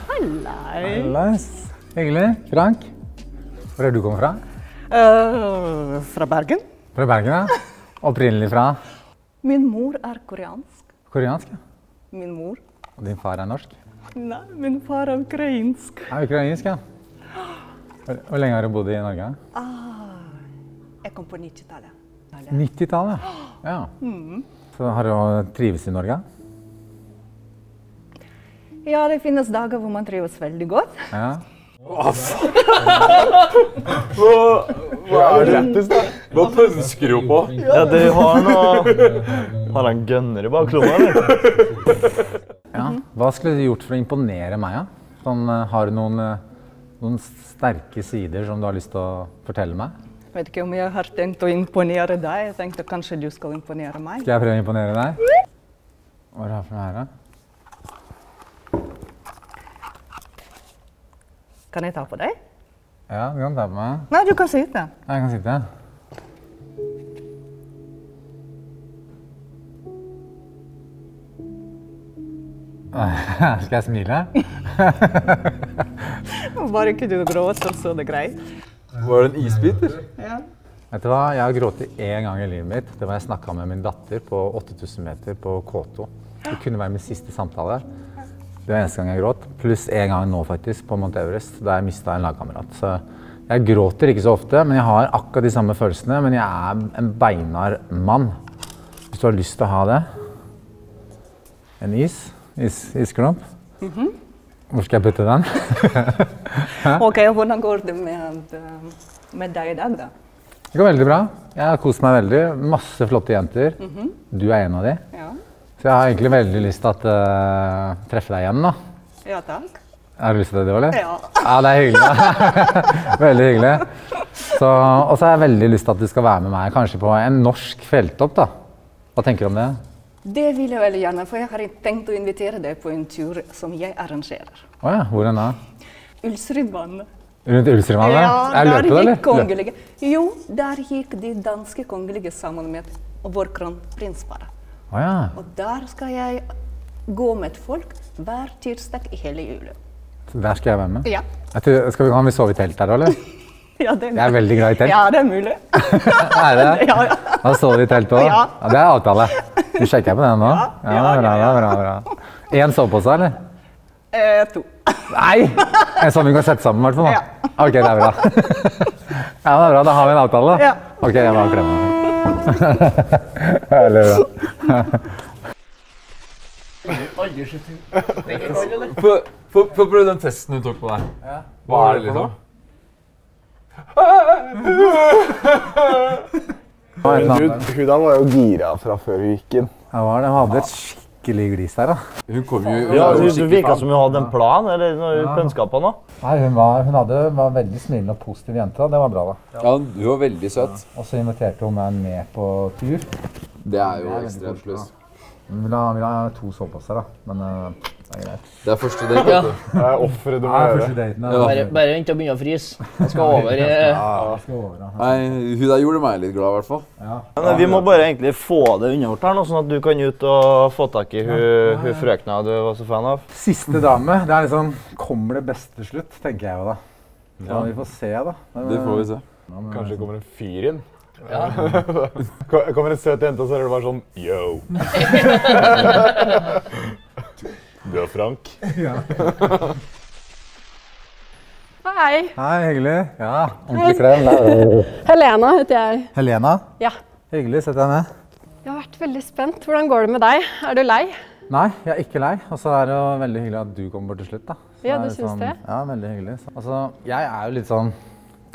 Hallais. Hyggelig. Frank, hvor du kommer fra? Fra Bergen. Fra Bergen, ja. Opprinnelig fra? Min mor koreansk. Koreansk, ja. Min mor. Og din far norsk? Nei, min far ukrainsk. Ukrainsk, ja. Hvor lenge har du bodd i Norge? Jeg kom på 90-tallet. 90-tallet? Ja. Så har du trives i Norge? Ja, det finnes dager hvor man trives veldig godt. Ja. Hva lettest da? Hva pønsker du på? Ja, du har en gunner i baklomma, eller? Ja. Hva skulle du gjort for å imponere meg, ja? Sånn, har du noen sterke sider som du har lyst til å fortelle meg? Jeg vet ikke om jeg har tenkt å imponere deg. Jeg tenkte kanskje du skal imponere meg. Skal jeg prøve å imponere deg? Hva er det for noe her, da? Kan jeg ta på deg? Ja, du kan ta på meg. Nei, du kan sitte. Ja, jeg kan sitte. Skal jeg smile? Bare ikke du gråter, så det er greit. Var det en isbiter? Ja. Vet du hva? Jeg har grått 1 gang i livet mitt. Det var jeg snakket med min datter på 8000 meter på K2. Det kunne være min siste samtale. Det var eneste gang jeg gråt. Pluss 1 gang nå faktisk på Mount Everest, da jeg mistet en lagkamerat. Så jeg gråter ikke så ofte, men jeg har akkurat de samme følelsene. Men jeg en beinar mann. Hvis du har lyst til å ha det. En isklump. Hvor skal jeg putte den? Ok, hvordan går det med deg i dag da? Det går veldig bra. Jeg har kost meg veldig. Masse flotte jenter. Du en av de. Ja. Så jeg har egentlig veldig lyst til å treffe deg igjen da. Ja, takk. Har du lyst til det, eller? Ja. Ja, det er hyggelig. Veldig hyggelig. Og så har jeg veldig lyst til at du skal være med meg, kanskje på en norsk fjelltopp da. Hva tenker du om det? Det vil jeg veldig gjerne, for jeg har tenkt å invitere deg på en tur som jeg arrangerer. Åja, hvor da? Ulsrydvannet. Rundt Ulsrydvannet? Ja, der gikk kongelige. Jo, der gikk de danske kongelige sammen med vår kronprinsparet. Og der skal jeg gå med folk hver tirsdag i hele juli. Der skal jeg være med? Ja. Kan vi sove i telt der, eller? Ja, det er mulig. Jeg er veldig glad i telt. Ja, det er mulig. Er det? Ja. Da sover vi i telt også? Ja. Ja, det er avtale. Du sjekker på den nå? Ja, bra. En sovepose, eller? 2. Nei! En sånn vi kan sette sammen, i hvert fall. Ja. Ok, det er bra. Ja, det er bra. Da har vi en avtale, da. Ja. Ok, jeg bare klemmer. Veldig bra. Få prøve den testen du tok på deg. Hva er det liksom? Hun da var jo gira fra før hun gikk inn. Ja, hun hadde et skikkelig glis der da. Hun kom jo... Ja, du virket som hun hadde en plan, eller noe pønskap på noe? Nei, hun var veldig smilende og positiv jente da. Det var bra da. Ja, hun var veldig søt. Og så inviterte hun meg med på tur. Det er jo ekstremt pluss. Vi vil ha 2 soveposer da, men det er greit. Det er første date, vet du. Det er offeret du må gjøre. Bare vent og begynne å fryse. Jeg skal over. Nei, hun der gjorde meg litt glad i hvert fall. Men vi må bare egentlig få det unnagjort her nå, sånn at du kan ut og få tak i hun frøkna du var så fan av. Siste dame, det er liksom, kommer det beste til slutt, tenker jeg jo da. Så vi får se da. Det får vi se. Kanskje det kommer en fyr inn. Ja. Kommer en søt jente, og så er det bare sånn, yo. Du er Frank. Ja. Hei. Hei, hyggelig. Ja, ordentlig klem. Helena heter jeg. Helena? Ja. Hyggelig, sett deg ned. Jeg har vært veldig spent. Hvordan går det med deg? Er du lei? Nei, jeg er ikke lei. Og så er det jo veldig hyggelig at du kommer bort til slutt, da. Så ja, du synes det? Ja, veldig hyggelig. Altså, jeg er jo litt sånn,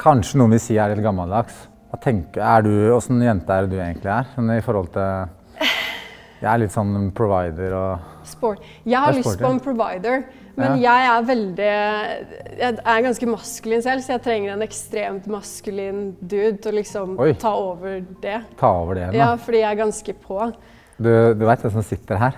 kanskje noen vil si jeg er litt gammeldags. Hvordan jente er det du egentlig er? Sånn, i forhold til, jeg er litt sånn provider og... Sport. Jeg har lyst på en provider, men jeg er ganske maskulin selv, så jeg trenger en ekstremt maskulin dude til å liksom ta over det. Ta over det, da? Ja, fordi jeg er ganske på. Du vet hvem som sitter her?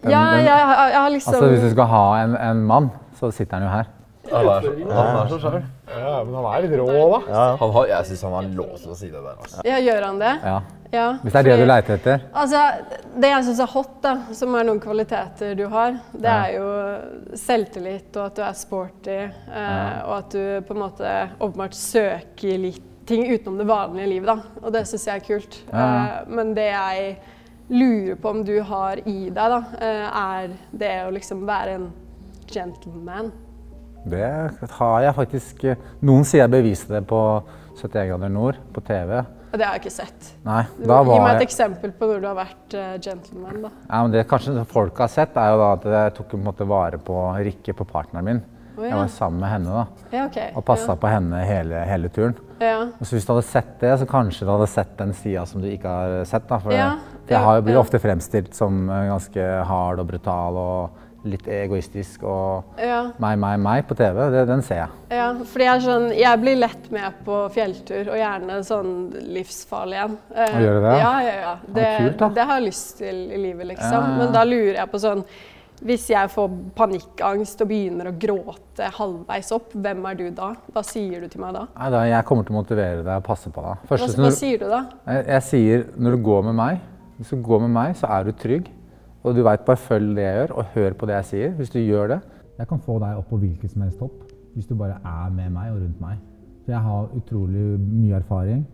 Jeg har liksom... Altså, hvis du skal ha en mann, så sitter han jo her. Han så selv. Ja, men han litt rå, da. Ja. Jeg synes han har lov til å si det der. Altså. Ja, gjør han det? Ja. Hvis det er det du leter etter? Altså, det jeg synes er hot, da, som er noen kvaliteter du har, det er jo selvtillit, og at du er sporty, og at du på en måte åpenbart søker litt ting utenom det vanlige livet, da. Og det synes jeg er kult. Men det jeg lurer på om du har i deg, da, er det å liksom være en gentleman. Det har jeg faktisk. Noen sier jeg beviste det på 71 grader nord på TV. Det har jeg ikke sett. Nei, Gi meg et eksempel på når du har vært gentleman, da. Ja, men det kanskje folk har sett, er jo da at jeg tok på en måte vare på Rikke, på partneren min. Jeg var sammen med henne da, og passet på henne hele turen. Og så hvis du hadde sett det, så kanskje du hadde sett den siden som du ikke har sett. Da, for jeg blir ofte fremstilt som ganske hard og brutal og litt egoistisk og meg på TV, den ser jeg. Ja, fordi jeg blir lett med på fjelltur, og gjerne sånn livsfarlig igjen. Gjør du det? Ja. Det har jeg lyst til i livet, liksom. Men da lurer jeg på sånn, hvis jeg får panikkangst og begynner å gråte halvveis opp, hvem er du da? Hva sier du til meg da? Nei, jeg kommer til å motivere deg og passe på deg. Hva sier du da? Jeg sier, når du går med meg, hvis du går med meg, så er du trygg. Og du vet, bare følg det jeg gjør, og hør på det jeg sier. Hvis du gjør det. Jeg kan få deg opp på hvilket som helst topp, hvis du bare er med meg og rundt meg. For jeg har utrolig mye erfaring.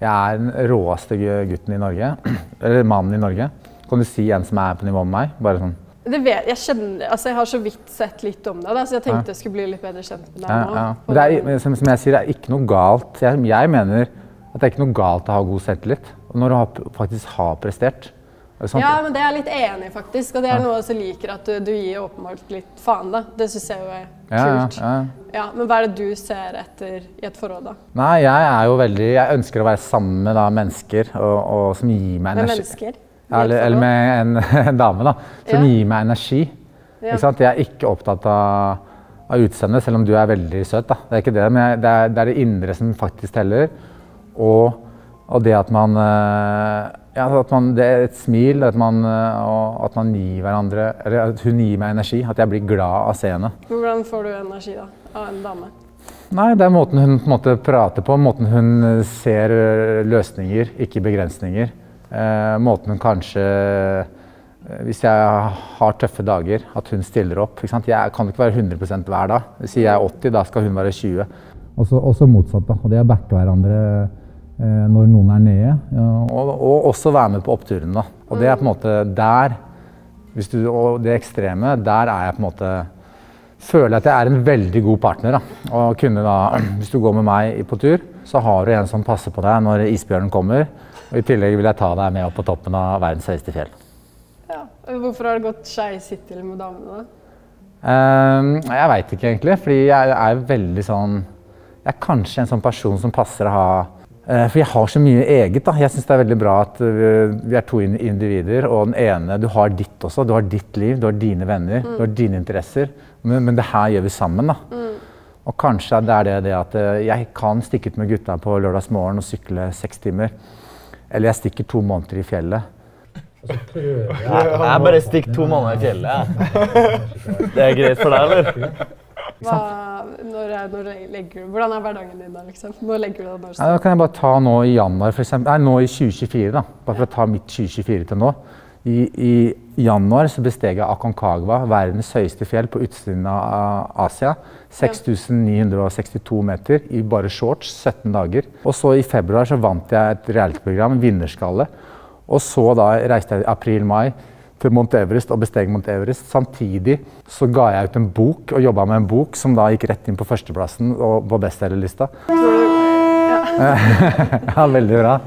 Jeg er den råeste gutten i Norge, eller mannen i Norge. Kan du si en som er på nivå med meg? Bare sånn. Jeg har så vidt sett litt om det, så jeg tenkte jeg skulle bli litt bedre kjent med deg nå. Men som jeg sier, det er ikke noe galt. Jeg mener at det er ikke noe galt å ha god selvtillit. Og når du faktisk har prestert. Ja, men det er jeg litt enig faktisk, og det er noe jeg liker at du gir åpenbart litt faen da. Det synes jeg jo er kult. Ja, men hva er det du ser etter i et forhold da? Nei, jeg ønsker å være sammen med mennesker og som gir meg energi. Med mennesker? Eller med en dame da, som gir meg energi. Ikke sant? Jeg er ikke opptatt av utseendet, selv om du er veldig søt da. Det er ikke det, men det er det indre som faktisk teller. Og det at man... det er et smil, at man gir hverandre, eller at hun gir meg energi, at jeg blir glad av å se henne. Hvordan får du energi da, av en dame? Nei, det er måten hun på en måte prater på, måten hun ser løsninger, ikke begrensninger. Måten hun kanskje, hvis jeg har tøffe dager, at hun stiller opp. Ikke sant? Jeg kan ikke være 100% hver dag. Hvis jeg er 80, da skal hun være 20. Også motsatt da, og det er å backe hverandre når noen er nede, og også være med på oppturen da. Og det er på en måte der, og det ekstreme, der er jeg på en måte, føler at jeg er en veldig god partner da. Og kunne da, hvis du går med meg på tur, så har du en som passer på deg når isbjørnen kommer, og i tillegg vil jeg ta deg med opp på toppen av verdens høyeste fjell. Ja, hvorfor har det gått skeis hittil med damene da? Jeg vet ikke egentlig, fordi jeg er veldig sånn, jeg er kanskje en sånn person som passer å ha. For jeg har så mye eget da. Jeg synes det er veldig bra at vi er to individer, og den ene, du har ditt også, du har ditt liv, du har dine venner, du har dine interesser, men det her gjør vi sammen da. Og kanskje det er det at jeg kan stikke ut med gutta på lørdagsmorgen og sykle 6 timer, eller jeg stikker 2 måneder i fjellet. Jeg bare stikker 2 måneder i fjellet. Det er greit for deg, eller? Når legger du? Hvordan er hverdagen din da, liksom? Når legger du deg? Da kan jeg bare ta nå i januar, for eksempel. Nei, nå i 2024 da. Bare for å ta mitt 2024 til nå. I januar så besteg jeg Aconcagua, verdens høyeste fjell på utsiden av Asia. 6.962 meter i bare shorts, 17 dager. Og så i februar så vant jeg et reality-program, Vinnerskalle. Og så da reiste jeg i april-mai til Mount Everest og besteg Mount Everest. Samtidig så ga jeg ut en bok og jobbet med en bok som da gikk rett inn på førsteplassen og på bestsellerlista. Ja, veldig bra.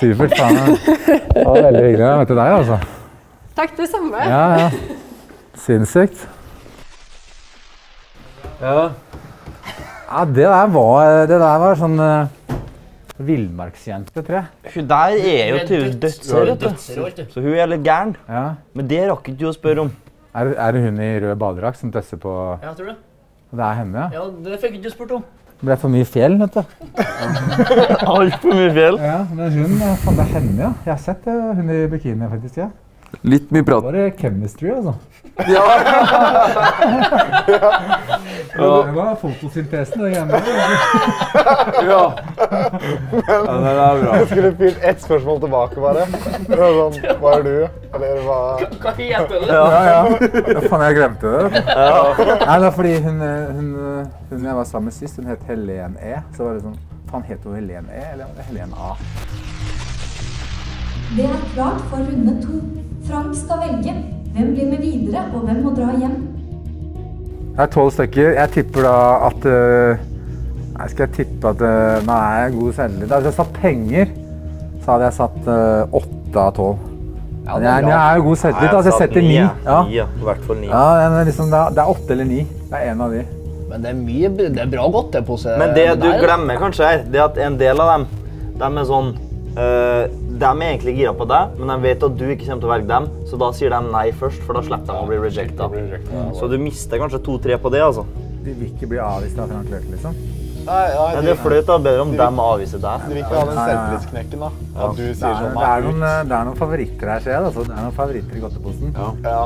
Supert, faen. Det var veldig hyggelig å møte deg, altså. Takk, det samme. Ja. Sinnssykt. Ja. Ja, det der var sånn villmarksjente, tror jeg. Hun der jo til dødsrør, vet du. Så hun litt gæren. Ja. Men det rakk ikke du å spørre om. Er det hun i rød badedrakt som døsser på... Ja, tror du? Det henne, ja. Ja, det fikk ikke du spurt om. Det ble for mye fjell, vet du. Alt for mye fjell? Ja, men hun, faen, det henne, ja. Jeg har sett hun i bikini, faktisk, ja. Litt mye prat. Det var chemistry, altså. Ja! Det var fotosyntesen, det hjemme. Ja. Ja, det er bra. Jeg skulle fyrt ett spørsmål tilbake, bare. Sånn, hva du? Eller hva... Hva heter du? Ja. Faen, jeg glemte det. Nei, det var fordi hun jeg var sammen med sist, hun het Helen E. Så var det sånn, faen, het hun Helen E, eller Helen A? Det er klart for runde 2. Frank skal velge. Hvem blir med videre, og hvem må dra hjem? Det er 12 stykker. Jeg tipper da at... Skal jeg tippe at... Nei, jeg er god selvtillit. Hvis jeg satt penger, så hadde jeg satt 8 av 12. Ja, jeg er jo god selvtillit, altså jeg setter 9. Ja, i hvert fall 9. Ja, liksom, det er 8 eller 9. Det er en av de. Men det er bra godt det på seg. Men det du glemmer kanskje her, det er at en del av dem, de er sånn... De er egentlig gira på deg, men de vet at du ikke kommer til å velge dem, så da sier de nei først, for da slipper de å bli rejectet. Så du mister kanskje 2-3 på det, altså. De vil ikke bli avvist av Frank Løke, liksom? Nei, det er fløyt da, bedre om dem avviser deg. De vil ikke ha den selvtillitsknekken da. At du sier sånn det er noen favoritter her, ser jeg. Altså. Det er noen favoritter i godteposen. Ja.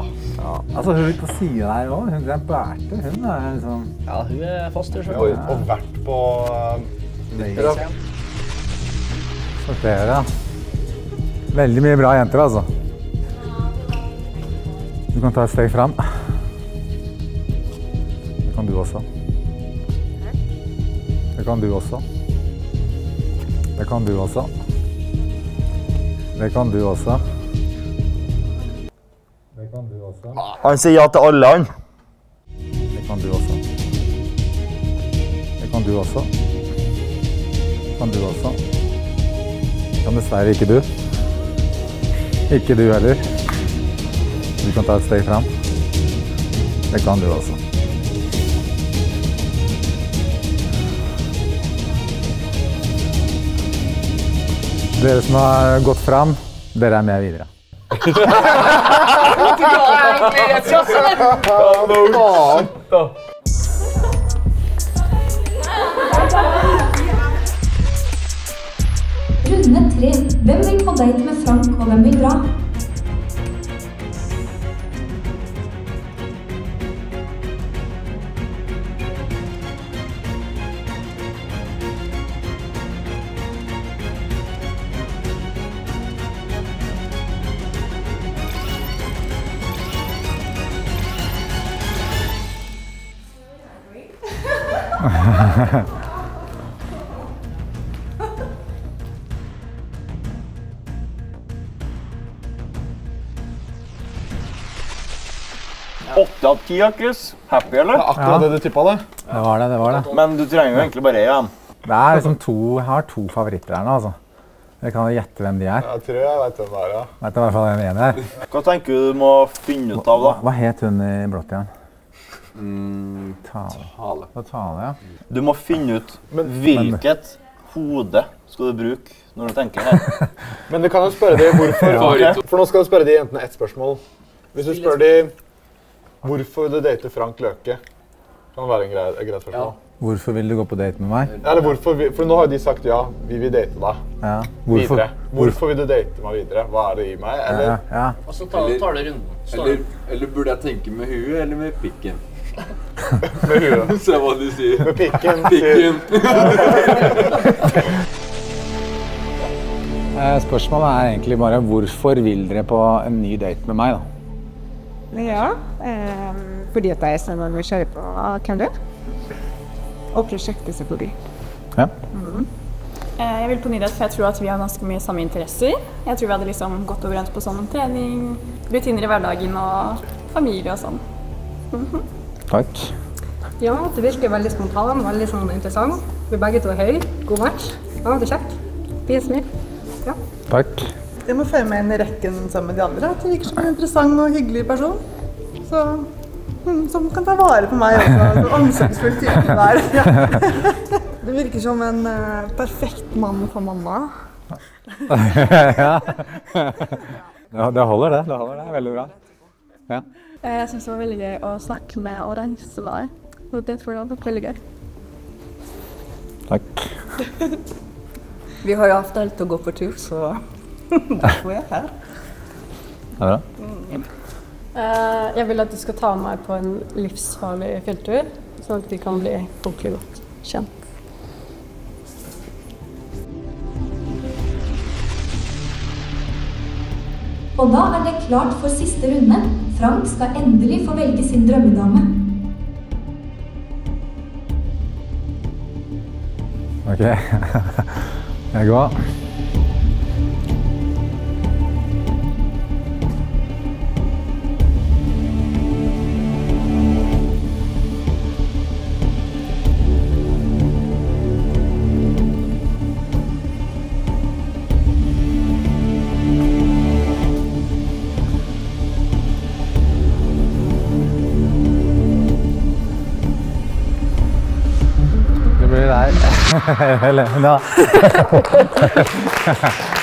Altså, hun på siden der også, hun er Berthe, hun er liksom... Ja, hun er fast i selv. Og vært på... Sorterer, ja. Veldig mye bra jenter, altså. Du kan ta et steg frem. Det kan du også. Det kan du også. Det kan du også. Det kan du også. Det kan du også. Han sier ja til alle, han. Det kan du også. Det kan du også. Det kan du også. Det kan dessverre ikke du. Ikke du heller. Du kan ta et steg frem. Det kan du også. Dere som har gått frem, dere er med videre. Runde 3. Hvem vil på date med Frank, og hvem vil dra? Åtte av 10, Akkus. Happy, eller? Det er akkurat det du tippet det. Det var det. Men du trenger jo egentlig bare en. Det er liksom jeg har 2 favoritter her nå, altså. Dere kan jo gjette hvem de er. Jeg tror jeg vet hvem det er, ja. Vet du i hvert fall hvem en er? Hva tenker du må finne ut av, da? Hva het hun i blått igjen? Tale, ja. Du må finne ut hvilket hode skal du bruke når du tenker her. Men du kan jo spørre dem hvorfor. For nå skal du spørre dem enten ett spørsmål. Hvis du spør dem hvorfor vil du date Frank Løke, kan det være et greit spørsmål. Hvorfor vil du gå på date med meg? Eller hvorfor, for nå har de sagt ja, vi vil date deg. Ja. Videre. Hvorfor vil du date meg videre? Hva er det i meg? Eller? Ja. Og så tar det runden. Eller burde jeg tenke med huet eller med pikken? Med huet. Se hva du sier. Med pikken. Spørsmålet er egentlig bare hvorfor vil dere på en ny date med meg, da? Ja, fordi at jeg er sånn nysgjerrig på hvem du er. Og prosjektet, selvfølgelig. Ja. Jeg vil på ny date, for jeg tror at vi har ganske mye samme interesser. Jeg tror vi hadde liksom gått overens på sånn trening, rutiner i hverdagen og familie og sånn. Takk. Ja, det virker veldig spontan, veldig sånn interessant. Vi begge to er høy, god match. Ja, det er kjekt. Fin smil. Ja. Takk. Jeg må følge med inn i rekken sammen med de andre. Det virker som en interessant og hyggelig person. Så, som kan ta vare på meg også. Så omsorgsfull type der. Ja. Du virker som en perfekt mann for mamma. Ja. Det holder det. Det holder det. Veldig bra. Ja. Jeg synes det var veldig gøy å snakke med og reise der. Og det tror jeg var veldig gøy. Takk. Vi har jo avtalt å gå på tur, så derfor er jeg her. Det er bra. Jeg vil at du skal ta med meg på en livsfarlig fjelltur, sånn at vi kan bli ordentlig godt kjent. Og da er det klart for siste runde. Frank skal endelig få velge sin drømmedame. Ok, jeg går. Helena.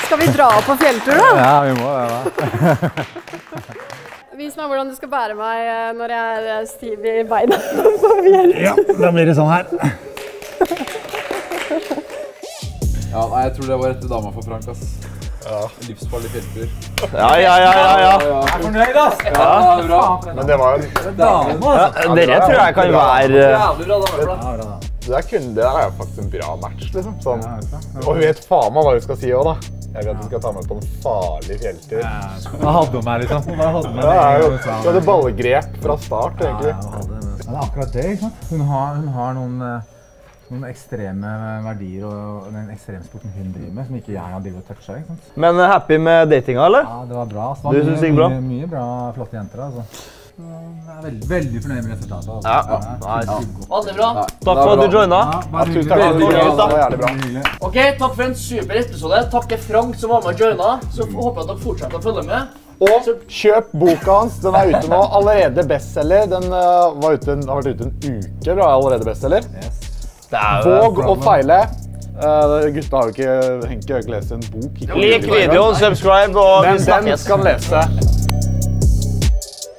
Skal vi dra på fjelltur da? Ja, vi må det da. Vis meg hvordan du skal bære meg når jeg er stiv i beina på fjelltur. Ja, da blir det sånn her. Ja, nei, jeg tror det var rette dama for Frank, ass. Ja. Livsfarlig fjelltur. Ja. Jeg er fornøyd, ass. Ja, bra. Men det var jo... Dere tror jeg kan være... Jævlig bra dame for deg. Det der er jo faktisk en bra match, liksom. Sånn. Og hun vet faen meg hva hun skal si også, da. Jeg vet at du skal ta med på en farlig fjelltur. Hva hadde hun meg, liksom? Du hadde ballgrep fra start, egentlig. Det er akkurat det, ikke sant? Hun har noen ekstreme verdier og den ekstremsporten hun driver med, som ikke jeg har drivet og touchet, ikke sant? Men happy med datinga, eller? Ja, det var bra. Du synes det gikk bra? Mye bra, flotte jenter, altså. Jeg er veldig fornøyd med resultatet, altså. Ja. Veldig bra. Takk for at du joinet. Tusen takk for at du var jævlig bra. Ok, takk for en super episode. Takk til Frank som var med og joinet. Så håper jeg at dere fortsetter å følge med. Og kjøp boka hans, den er ute nå, allerede bestseller. Den har vært ute en uke, bra, allerede bestseller. Våg å feile. Gutta har jo ikke lest en bok. Lik videoen, subscribe og vi snakkes. Den skal lese.